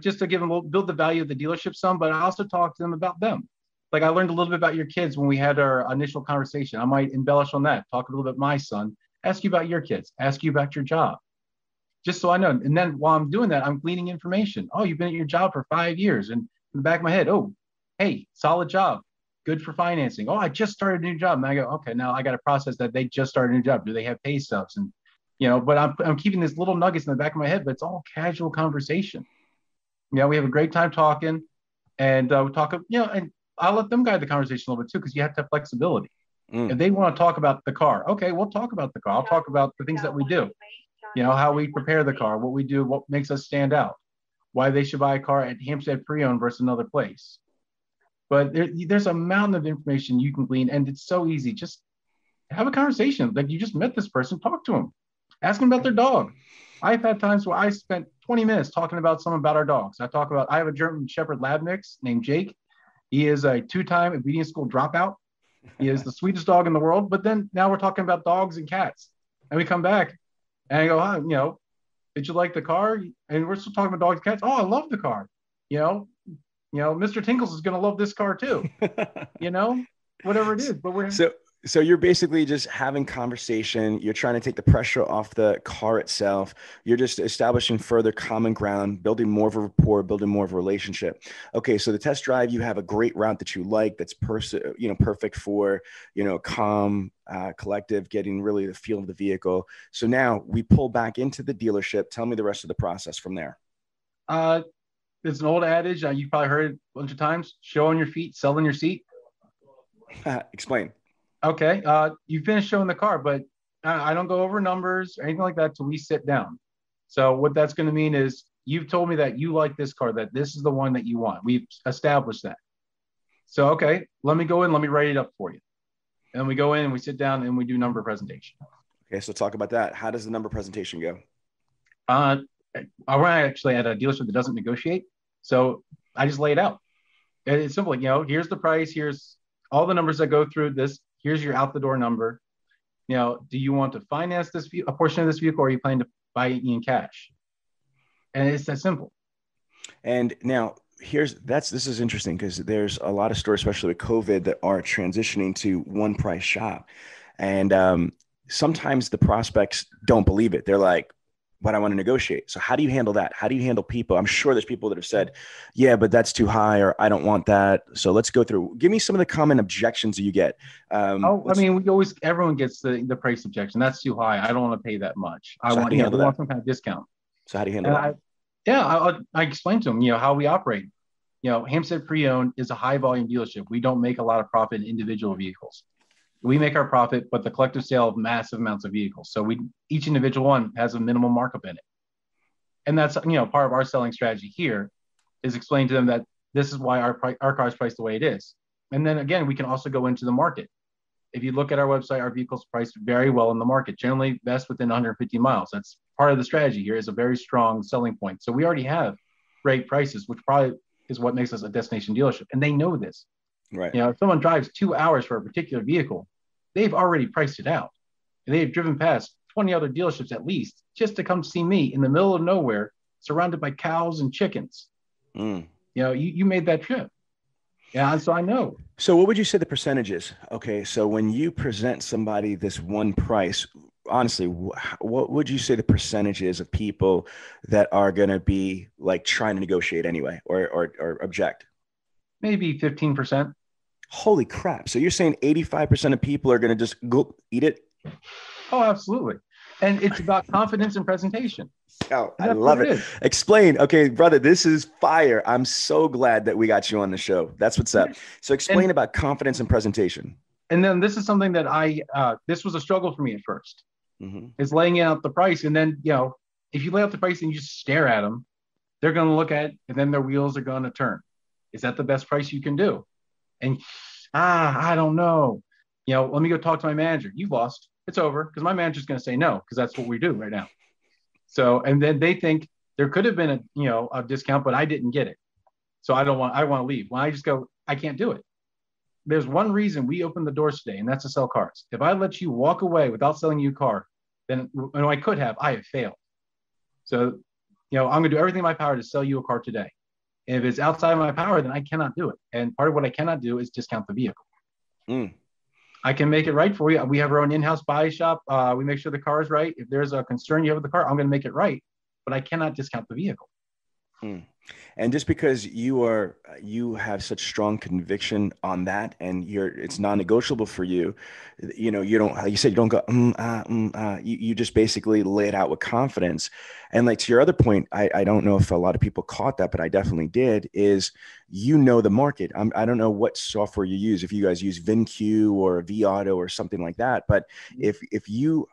Just to build the value of the dealership some, but I also talk to them about them. Like I learned a little bit about your kids when we had our initial conversation. I might embellish on that, talk a little bit about my son, ask you about your kids, ask you about your job, just so I know. And then while I'm doing that, I'm gleaning information. Oh, you've been at your job for 5 years. And in the back of my head, oh, hey, solid job, good for financing. Oh, I just started a new job. And I go, okay, now I got to process that they just started a new job. Do they have pay stubs? And, but I'm keeping these little nuggets in the back of my head, but it's all casual conversation. We have a great time talking, and we talk, and I'll let them guide the conversation a little bit too, because you have to have flexibility. If they want to talk about the car, okay, we'll talk about the car. I'll talk about the things that we do, how we prepare the car, what we do, what makes us stand out, why they should buy a car at Hampstead Pre-Owned versus another place. But there's a mountain of information you can glean, and it's so easy. Just have a conversation. Like you just met this person, talk to them, ask them about their dog. I've had times where I spent 20 minutes talking about something about our dogs. I have a German Shepherd Lab mix named Jake. He is a 2-time obedience school dropout. He is the sweetest dog in the world. But then now we're talking about dogs and cats. And we come back and I go, did you like the car? And we're still talking about dogs and cats. Oh, I love the car. Mr. Tinkles is going to love this car too. Whatever it is. But So you're basically just having conversation. You're trying to take the pressure off the car itself. You're just establishing further common ground, building more of a rapport, building more of a relationship. Okay. So the test drive, you have a great route that you like. That's perfect for, calm, collective, getting really the feel of the vehicle. So now we pull back into the dealership. Tell me the rest of the process from there. It's an old adage. You've probably heard it a bunch of times. Show on your feet, sell in your seat. Explain. Okay, you finish showing the car, but I don't go over numbers or anything like that till we sit down. So what that's going to mean is you've told me that you like this car, that this is the one that you want. We've established that. So, okay, let me go in, let me write it up for you. And we go in and we sit down and we do number presentation. Okay, so talk about that. How does the number presentation go? We're actually at a dealership that doesn't negotiate. So I just lay it out. It's simple, here's the price, here's all the numbers that go through this. Here's your out the door number. Do you want to finance a portion of this vehicle, or are you planning to buy it in cash? And it's that simple. And now this is interesting because there's a lot of stores, especially with COVID, that are transitioning to one price shop. And sometimes the prospects don't believe it. They're like, but I want to negotiate. So how do you handle that? How do you handle people? I'm sure there's people that have said, yeah, but that's too high, or I don't want that. So let's go through. Give me some of the common objections that you get. Everyone gets the price objection. That's too high. I don't want to pay that much. I want some kind of discount. So how do you handle that? I explained to them, how we operate. Hampstead Pre-Owned is a high volume dealership. We don't make a lot of profit in individual vehicles. We make our profit, but the collective sale of massive amounts of vehicles. So each individual one has a minimum markup in it. And that's, part of our selling strategy here is explain to them that this is why our car is priced the way it is. And then again, we can also go into the market. If you look at our website, our vehicles priced very well in the market, generally best within 150 miles. That's part of the strategy here, is a very strong selling point. So we already have great prices, which probably is what makes us a destination dealership. And they know this. Right. If someone drives 2 hours for a particular vehicle, they've already priced it out. And they've driven past 20 other dealerships at least just to come see me in the middle of nowhere, surrounded by cows and chickens. You made that trip. Yeah, so I know. So what would you say the percentage is? Okay, so when you present somebody this one price, honestly, what would you say the percentage is of people that are going to be like trying to negotiate anyway or object? Maybe 15%. Holy crap. So you're saying 85% of people are going to just go eat it? Oh, absolutely. And it's about confidence and presentation. Oh, I love it. Explain. Okay, brother, this is fire. I'm so glad that we got you on the show. That's what's up. So explain about confidence and presentation. And then this is something that this was a struggle for me at first, is laying out the price. And then, if you lay out the price and you just stare at them, they're going to look at it and then their wheels are going to turn. Is that the best price you can do? And I don't know. Let me go talk to my manager. You lost. It's over, because my manager's going to say no, because that's what we do right now. So, and then they think there could have been a discount, but I didn't get it. So I want to leave. When I just go, I can't do it. There's one reason we opened the doors today, and that's to sell cars. If I let you walk away without selling you a car, then I have failed. So, I'm going to do everything in my power to sell you a car today. And if it's outside of my power, then I cannot do it. And part of what I cannot do is discount the vehicle. I can make it right for you. We have our own in-house body shop. We make sure the car is right. If there's a concern you have with the car, I'm going to make it right, but I cannot discount the vehicle. And just because you have such strong conviction on that, and it's non-negotiable for you, you said you don't go, you just basically lay it out with confidence. And like to your other point, I don't know if a lot of people caught that, but I definitely did, is the market. I don't know what software you use, if you guys use VinQ or vAuto or something like that. But if you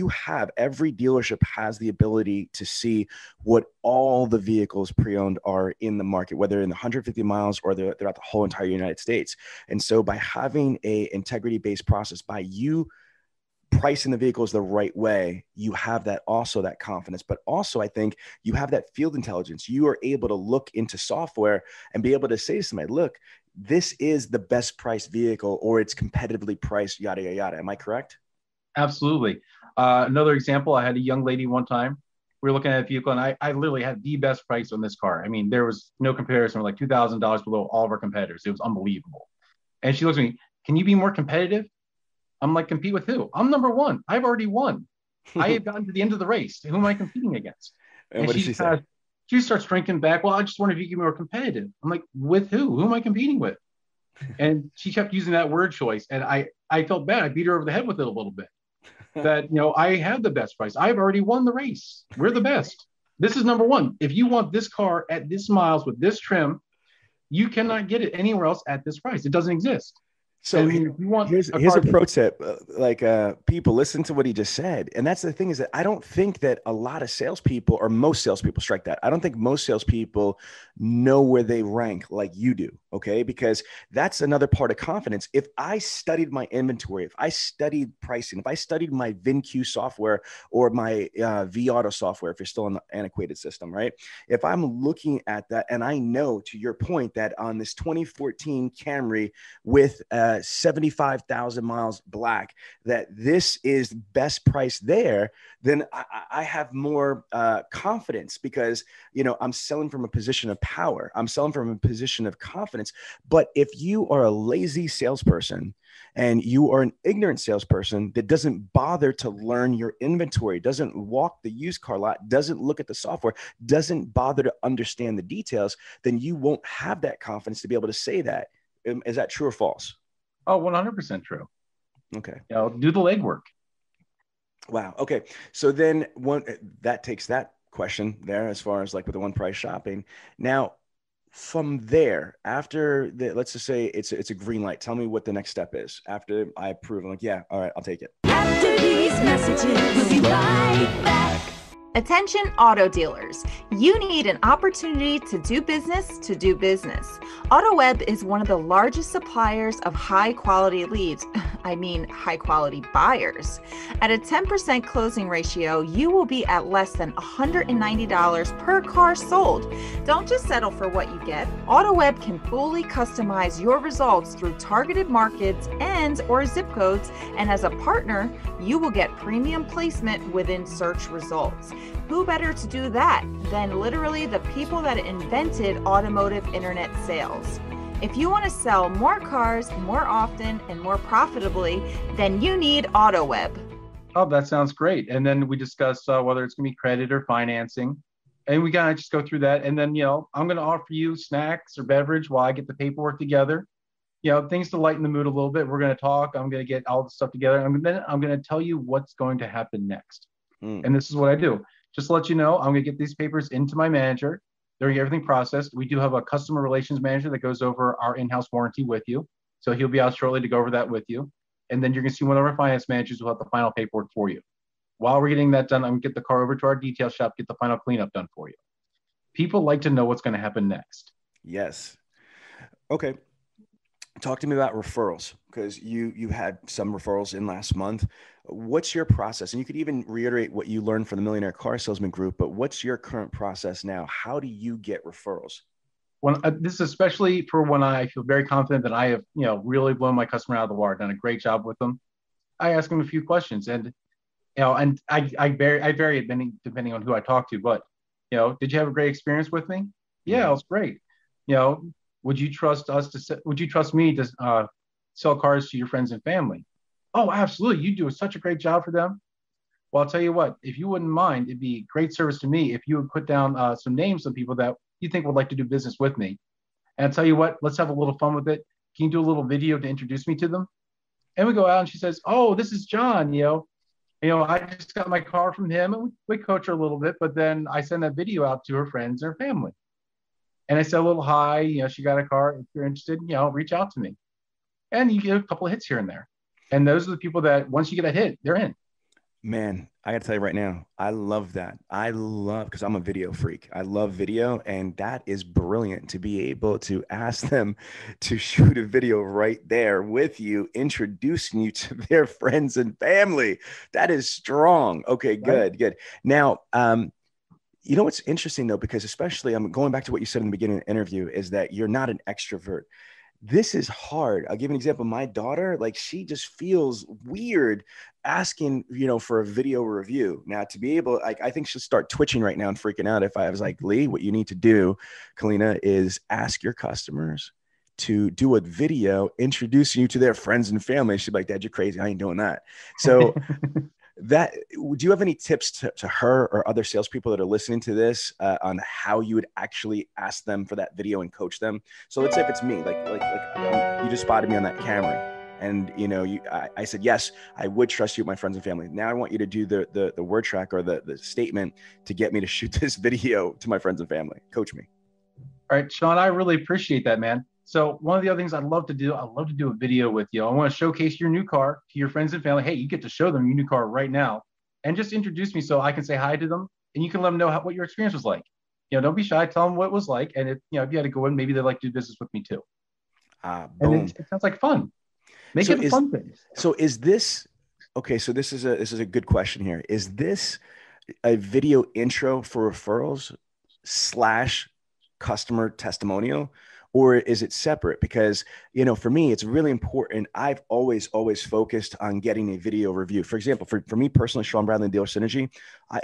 have, every dealership has the ability to see what all the vehicles pre-owned are in the market, whether in the 150 miles or throughout the whole entire United States. And so by having a integrity-based process, by you pricing the vehicles the right way, you have that confidence. But also, I think you have that field intelligence. You are able to look into software and be able to say to somebody, look, this is the best priced vehicle, or it's competitively priced, yada, yada, yada. Am I correct? Absolutely. Another example, I had a young lady one time. We were looking at a vehicle, and I literally had the best price on this car. I mean, there was no comparison. We're like $2,000 below all of our competitors. It was unbelievable. And she looks at me, can you be more competitive? I'm like, compete with who? I'm number one. I've already won. I have gotten to the end of the race. Who am I competing against? And what did she say? She starts drinking back. Well, I just wondered if you could be more competitive. I'm like, with who? Who am I competing with? And she kept using that word choice. And I felt bad. I beat her over the head with it a little bit. That, I have the best price. I've already won the race. We're the best. This is number one. If you want this car at this miles with this trim, you cannot get it anywhere else at this price. It doesn't exist. So here's a pro tip, people listen to what he just said. And that's the thing, is that I don't think that a lot of salespeople, or most salespeople, strike that. I don't think most salespeople know where they rank like you do. Okay. Because that's another part of confidence. If I studied my inventory, if I studied pricing, if I studied my VinQ software or my vAuto software, if you're still in the antiquated system, right? If I'm looking at that and I know, to your point, that on this 2014 Camry with 75,000 miles black, that this is best price there, then I have more confidence, because, I'm selling from a position of power. I'm selling from a position of confidence. But if you are a lazy salesperson and you are an ignorant salesperson that doesn't bother to learn your inventory, doesn't walk the used car lot, doesn't look at the software, doesn't bother to understand the details, then you won't have that confidence to be able to say that. Is that true or false? Oh, 100% true. Okay. Do the legwork. Wow. Okay. So then that takes that question there, as far as like with the one price shopping. Now, from there, after let's just say it's a green light, tell me what the next step is. After I approve, I'm like, yeah, all right, I'll take it. After these messages, we'll be right back. Attention auto dealers. You need an opportunity to do business. AutoWeb is one of the largest suppliers of high quality leads. I mean, high quality buyers. At a 10% closing ratio, you will be at less than $190 per car sold. Don't just settle for what you get. AutoWeb can fully customize your results through targeted markets and/or zip codes, and as a partner, you will get premium placement within search results. Who better to do that than literally the people that invented automotive internet sales? If you want to sell more cars more often and more profitably, then you need AutoWeb. Oh, that sounds great. And then we discuss whether it's going to be credit or financing. And we kind of just go through that. And then, I'm going to offer you snacks or beverage while I get the paperwork together. Things to lighten the mood a little bit. We're going to talk. I'm going to get all the stuff together. I'm going to tell you what's going to happen next. And this is what I do. Just to let you know, I'm going to get these papers into my manager. During everything processed, we do have a customer relations manager that goes over our in-house warranty with you. So he'll be out shortly to go over that with you. And then you're going to see one of our finance managers who will have the final paperwork for you. While we're getting that done, I'm going to get the car over to our detail shop, get the final cleanup done for you. People like to know what's going to happen next. Yes. Okay. Talk to me about referrals, because you had some referrals in last month. What's your process? And you could even reiterate what you learned from the Millionaire Car Salesman group, but what's your current process now? How do you get referrals? This is especially for when I feel very confident that I have, really blown my customer out of the water, done a great job with them. I ask them a few questions, and I vary it depending on who I talk to. But did you have a great experience with me? Yeah, it was great. Would you trust me to sell cars to your friends and family? Oh, absolutely. You do such a great job for them. Well, I'll tell you what, if you wouldn't mind, it'd be great service to me if you would put down some names of people that you think would like to do business with me. And I'll tell you what, let's have a little fun with it. Can you do a little video to introduce me to them? And we go out and she says, oh, this is John, I just got my car from him, and we coach her a little bit, but then I send that video out to her friends and her family. And I said a little hi, she got a car. If you're interested, reach out to me. And you get a couple of hits here and there. And those are the people that once you get a hit, they're in. Man, I got to tell you right now, I love that. Because I'm a video freak. I love video. And that is brilliant to be able to ask them to shoot a video right there with you, introducing you to their friends and family. That is strong. Okay, good, good. Now, what's interesting though, because especially I'm going back to what you said in the beginning of the interview, is that you're not an extrovert. This is hard. I'll give you an example. My daughter, she just feels weird asking, for a video review. Now, to be able, I think she'll start twitching right now and freaking out if I was like, Lee, what you need to do, Kalina, is ask your customers to do a video introducing you to their friends and family. She'd be like, Dad, you're crazy. I ain't doing that. So do you have any tips to her or other salespeople that are listening to this on how you would actually ask them for that video and coach them? So let's say if it's me, you just spotted me on that camera, and I said, yes, I would trust you with my friends and family. Now I want you to do the word track or the statement to get me to shoot this video to my friends and family. Coach me. All right, Sean, I really appreciate that, man. So one of the other things I'd love to do a video with you. I want to showcase your new car to your friends and family. Hey, you get to show them your new car right now, and just introduce me so I can say hi to them, and you can let them know what your experience was like. Don't be shy. Tell them what it was like, and if you had to go in, maybe they'd like to do business with me too. Boom. And it sounds like fun. Make it a fun thing. So is this okay? So this is a good question here. Is this a video intro for referrals / customer testimonial? Or is it separate? Because, for me, it's really important. I've always focused on getting a video review. For example, for me personally, Sean Bradley and Dealer Synergy,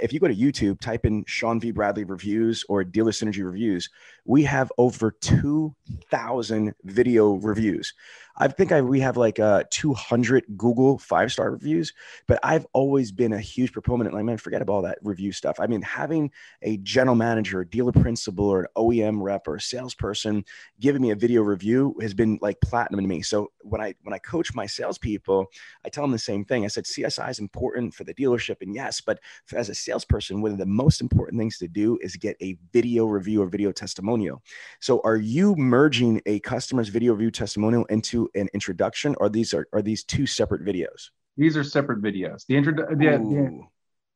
if you go to YouTube, type in Sean V. Bradley reviews or Dealer Synergy reviews, we have over 2,000 video reviews. we have like 200 Google 5-star reviews, but I've always been a huge proponent. Like, man, forget about all that review stuff. I mean, having a general manager, dealer principal, or an OEM rep or a salesperson giving me a video review has been like platinum to me. So when I coach my salespeople, I tell them the same thing. I said, CSI is important for the dealership, and yes, but as a salesperson, one of the most important things to do is get a video review or video testimonial. So are you merging a customer's video review testimonial into an introduction, or are these two separate videos? These are separate videos.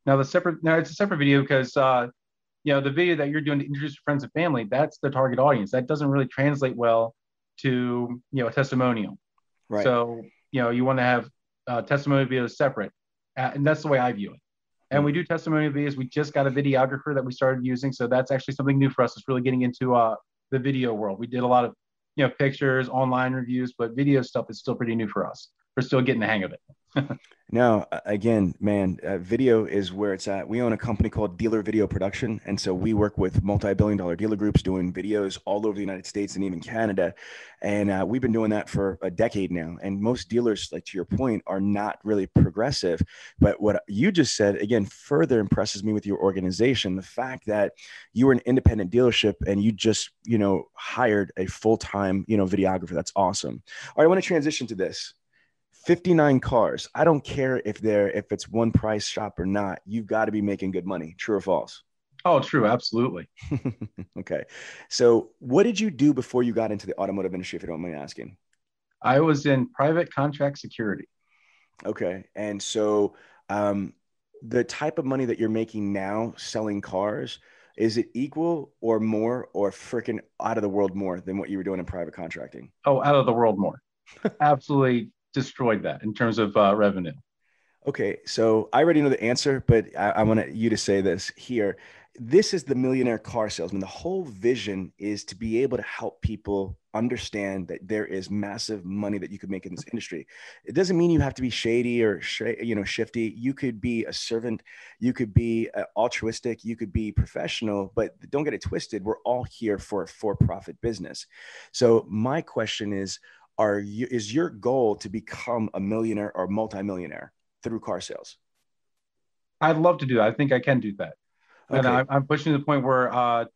Now it's a separate video because the video that you're doing to introduce your friends and family, that's the target audience. That doesn't really translate well to a testimonial. Right. So you want to have testimonial videos separate, and that's the way I view it. And we do testimonial videos. We just got a videographer that we started using, so that's actually something new for us. It's really getting into the video world. We did a lot of pictures, online reviews, but video stuff is still pretty new for us. We're still getting the hang of it. No, again, man, video is where it's at. We own a company called Dealer Video Production. And so we work with multi-billion-dollar dealer groups doing videos all over the United States and even Canada. And we've been doing that for a decade now. And most dealers, like to your point, are not really progressive. But what you just said, again, further impresses me with your organization. The fact that you were an independent dealership and you just, hired a full-time, videographer. That's awesome. All right, I want to transition to this. 59 cars. I don't care if it's one price shop or not. You've got to be making good money. True or false? Oh, true. Absolutely. Okay. So what did you do before you got into the automotive industry, if you don't mind asking? I was in private contract security. Okay. And so the type of money that you're making now selling cars, is it equal or more or freaking out of the world more than what you were doing in private contracting? Oh, out of the world more. Absolutely destroyed that in terms of revenue. Okay, so I already know the answer, but I want you to say this here. This is the Millionaire Car Salesman. The whole vision is to be able to help people understand that there is massive money that you could make in this industry. It doesn't mean you have to be shady or shifty. You could be a servant. You could be altruistic. You could be professional. But don't get it twisted. We're all here for a for-profit business. So my question is your goal to become a millionaire or multimillionaire through car sales? I'd love to do that. I think I can do that. Okay. And I'm pushing to the point where,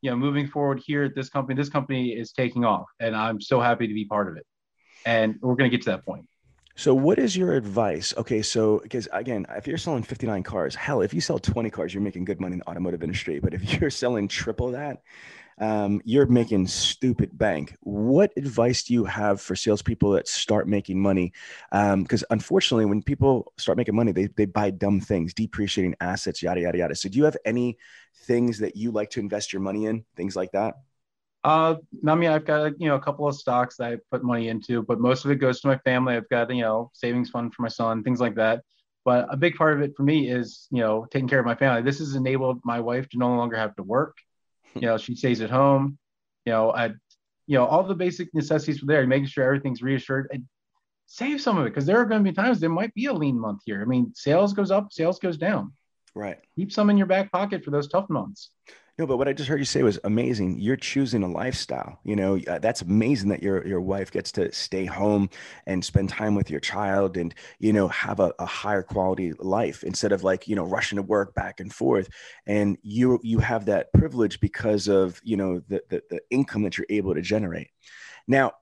moving forward here at this company is taking off, and I'm so happy to be part of it. And we're going to get to that point. So what is your advice? Okay, so because again, if you're selling 59 cars, hell, if you sell 20 cars, you're making good money in the automotive industry. But if you're selling triple that, you're making stupid bank. What advice do you have for salespeople that start making money? Because unfortunately, when people start making money, they buy dumb things, depreciating assets, yada, yada, yada. So do you have any things that you like to invest your money in, things like that? I mean, I've got, a couple of stocks that I put money into, but most of it goes to my family. I've got, savings fund for my son, things like that. But a big part of it for me is, taking care of my family. This has enabled my wife to no longer have to work. She stays at home, all the basic necessities were there, making sure everything's reassured, and save some of it. Cause there are going to be times there might be a lean month here. I mean, sales goes up, sales goes down. Right. Keep some in your back pocket for those tough months. No, but what I just heard you say was amazing. You're choosing a lifestyle. That's amazing that your wife gets to stay home and spend time with your child and, have a higher quality life instead of rushing to work back and forth. And you have that privilege because of, the income that you're able to generate. Now,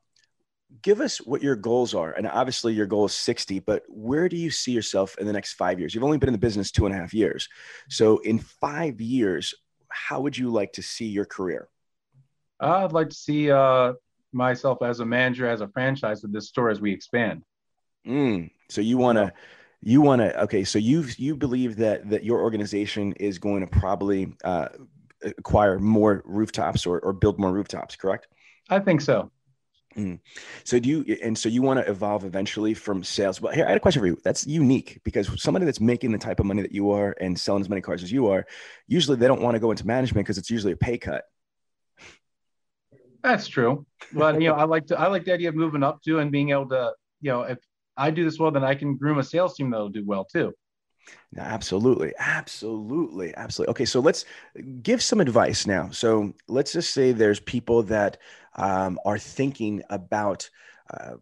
give us what your goals are. And obviously your goal is 60, but where do you see yourself in the next 5 years? You've only been in the business 2.5 years. So in 5 years, how would you like to see your career? I'd like to see myself as a manager, as a franchise of this store as we expand. So you want to, okay. So you believe that your organization is going to probably acquire more rooftops or build more rooftops, correct? I think so. So you want to evolve eventually from sales? Well, here, I had a question for you. That's unique because somebody that's making the type of money that you are and selling as many cars as you are, usually they don't want to go into management because it's usually a pay cut. That's true. But, I like the idea of moving up too and being able to, if I do this well, then I can groom a sales team that'll do well too. No, absolutely. Okay. So let's give some advice now. So let's just say there's people that are thinking about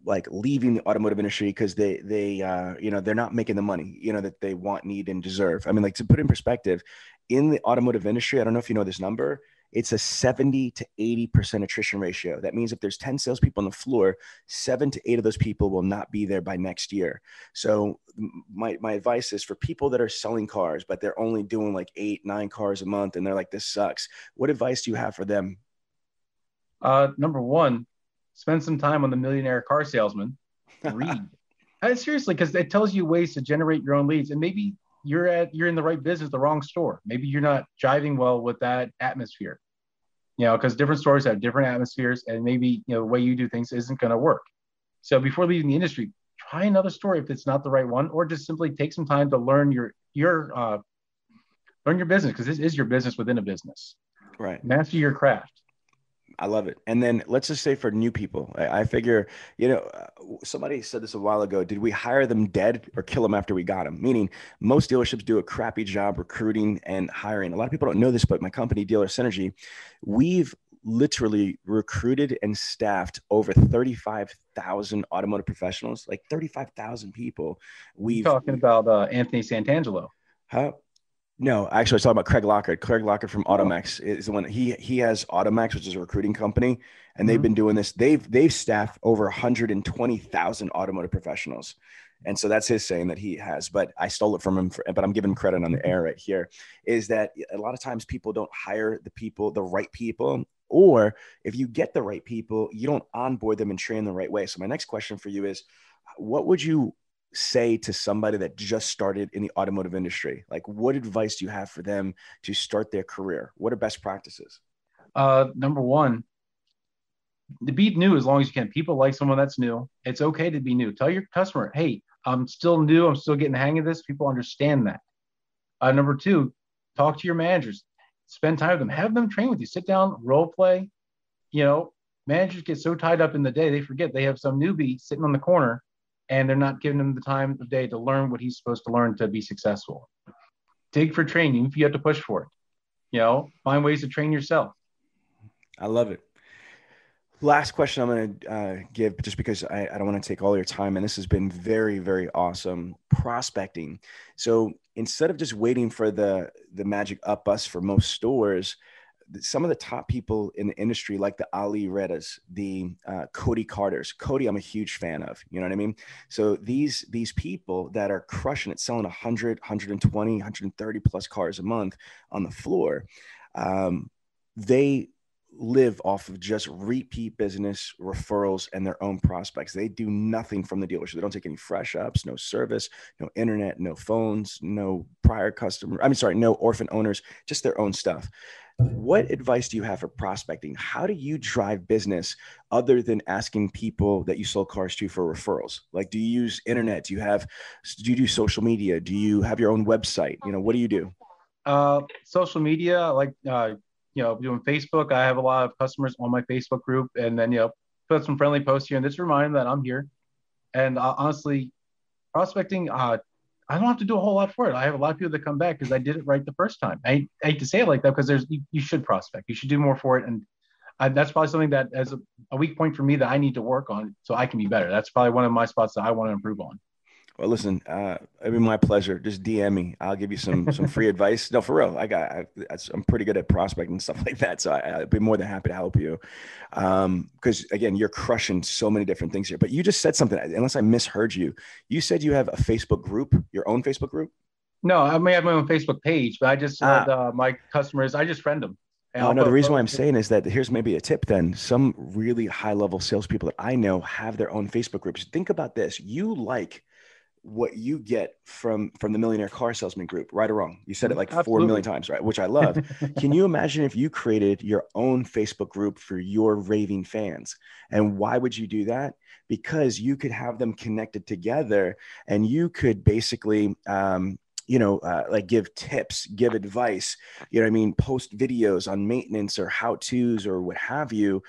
like leaving the automotive industry because they're not making the money, that they want, need, and deserve. I mean, like, to put in perspective, in the automotive industry, I don't know if you know this number, it's a 70 to 80% attrition ratio. That means if there's 10 salespeople on the floor, 7 to 8 of those people will not be there by next year. So my advice is for people that are selling cars, but they're only doing like 8, 9 cars a month, and they're like, this sucks. What advice do you have for them? Number one, spend some time on the Millionaire Car Salesman. Read. Seriously, because it tells you ways to generate your own leads. And maybe you're in the right business, the wrong store. Maybe you're not jiving well with that atmosphere, because different stores have different atmospheres, and maybe, the way you do things isn't going to work. So before leaving the industry, try another store if it's not the right one, or just simply take some time to learn your business, because this is your business within a business. Right. Master your craft. I love it. And then let's just say for new people, I figure, somebody said this a while ago, did we hire them dead or kill them after we got them? Meaning most dealerships do a crappy job recruiting and hiring. A lot of people don't know this, but my company, Dealer Synergy, we've literally recruited and staffed over 35,000 automotive professionals, like 35,000 people. We've talking about Anthony Santangelo. Huh? No, actually, I was talking about Craig Lockard. Craig Lockard from Automex is the one. He has Automex, which is a recruiting company, and they've been doing this. They've staffed over 120,000 automotive professionals, and so that's his saying that he has. But I stole it from him. But I'm giving him credit on the air right here. Is that a lot of times people don't hire the right people, or if you get the right people, you don't onboard them and train the right way. So my next question for you is, what would you say to somebody that just started in the automotive industry? Like, what advice do you have for them to start their career? What are best practices? Number one, to be new as long as you can. People like someone that's new. It's okay to be new. Tell your customer, hey, I'm still new. I'm still getting the hang of this. People understand that. Number two, talk to your managers. Spend time with them. Have them train with you. Sit down, role play. Managers get so tied up in the day, they forget they have some newbie sitting on the corner, and they're not giving him the time of day to learn what he's supposed to learn to be successful. Dig for training if you have to push for it. Find ways to train yourself. I love it. Last question I'm going to give, just because I don't want to take all your time, and this has been very, very awesome. Prospecting. So instead of just waiting for the magic up bus for most stores, some of the top people in the industry, like the Ali Reddas, the Cody Carters. Cody, I'm a huge fan of, you know what I mean? So these people that are crushing it, selling 100, 120, 130 plus cars a month on the floor, they live off of just repeat business, referrals, and their own prospects. They do nothing from the dealership. They don't take any fresh ups, no service, no internet, no phones, no no orphan owners, just their own stuff. What advice do you have for prospecting? How do you drive business other than asking people that you sold cars to for referrals? Like, do you use internet? Do you do social media? Do you have your own website? What do you do? Social media, like, doing Facebook. I have a lot of customers on my Facebook group, and then, put some friendly posts here and just remind them that I'm here. And honestly, prospecting, I don't have to do a whole lot for it. I have a lot of people that come back because I did it right the first time. I hate to say it like that, because you should prospect. You should do more for it. And that's probably something that, as a weak point for me, that I need to work on so I can be better. That's probably one of my spots that I want to improve on. Well, listen, it'd be my pleasure. Just DM me. I'll give you some free advice. No, for real. I'm pretty good at prospecting and stuff like that. So I'd be more than happy to help you. Because again, you're crushing so many different things here. But you just said something, unless I misheard you. You said you have a Facebook group, your own Facebook group? No, I may have my own Facebook page, but I just let my customers, I just friend them. No, the reason why I'm saying is that here's maybe a tip then. Some really high level salespeople that I know have their own Facebook groups. Think about this. You like what you get from the Millionaire Car Salesman group, right or wrong? You said it like Absolutely. 4 million times, right? Which I love. Can you imagine if you created your own Facebook group for your raving fans? And why would you do that? Because you could have them connected together, and you could basically, like give tips, give advice, post videos on maintenance or how-tos or what have you,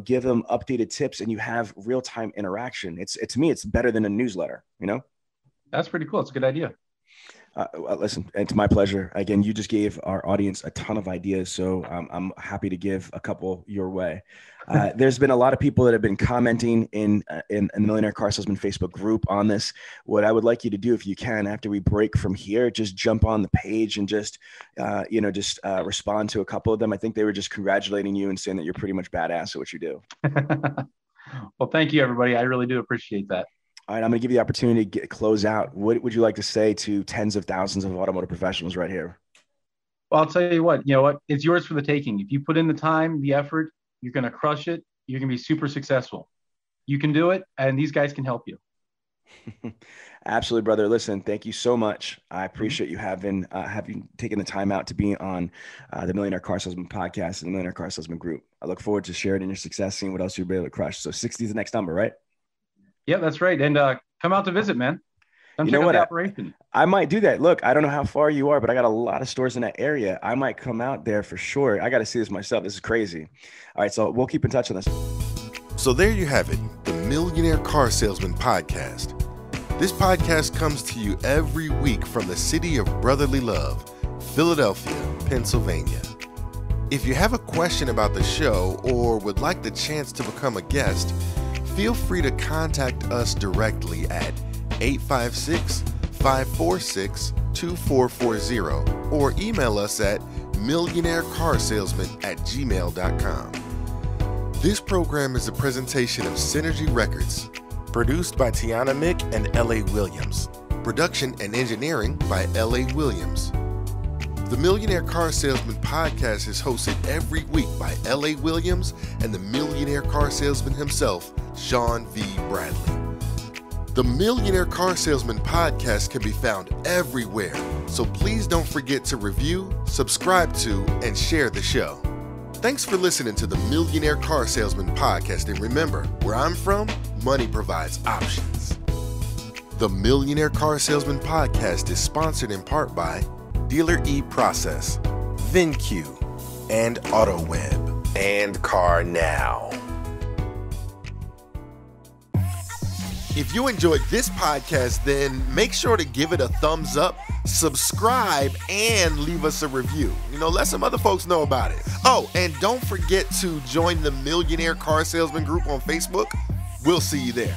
give them updated tips, and you have real-time interaction. To me, it's better than a newsletter, That's pretty cool. It's a good idea. Listen, it's my pleasure. Again, you just gave our audience a ton of ideas, so I'm happy to give a couple your way. There's been a lot of people that have been commenting in the Millionaire Car Salesman Facebook group on this. What I would like you to do, if you can, after we break from here, just jump on the page and just respond to a couple of them. I think they were just congratulating you and saying that you're pretty much badass at what you do. Well, thank you, everybody. I really do appreciate that. All right, I'm going to give you the opportunity to close out. What would you like to say to tens of thousands of automotive professionals right here? Well, I'll tell you what, it's yours for the taking. If you put in the time, the effort, you're going to crush it. You're going to be super successful. You can do it, and these guys can help you. Absolutely, brother. Listen, thank you so much. I appreciate you having taken the time out to be on the Millionaire Car Salesman podcast and the Millionaire Car Salesman group. I look forward to sharing in your success, seeing what else you'll be able to crush. So 60 is the next number, right? Yeah, that's right. And come out to visit, man. Come check out the operation. I might do that. Look, I don't know how far you are, but I got a lot of stores in that area. I might come out there for sure. I got to see this myself. This is crazy. All right, so we'll keep in touch on this. So there you have it, the Millionaire Car Salesman podcast. This podcast comes to you every week from the city of brotherly love, Philadelphia, Pennsylvania. If you have a question about the show or would like the chance to become a guest, feel free to contact us directly at 856-546-2440 or email us at millionairecarsalesman@gmail.com. This program is a presentation of Synergy Records, produced by Tiana Mick and L.A. Williams. Production and engineering by L.A. Williams. The Millionaire Car Salesman podcast is hosted every week by L.A. Williams and the Millionaire Car Salesman himself, Sean V. Bradley. The Millionaire Car Salesman podcast can be found everywhere, so please don't forget to review, subscribe to, and share the show. Thanks for listening to the Millionaire Car Salesman podcast, and remember, where I'm from, money provides options. The Millionaire Car Salesman podcast is sponsored in part by Dealer E-Process, VinQ, and AutoWeb, and Car Now. If you enjoyed this podcast, then make sure to give it a thumbs up, subscribe, and leave us a review. Let some other folks know about it. Oh, and don't forget to join the Millionaire Car Salesman group on Facebook. We'll see you there.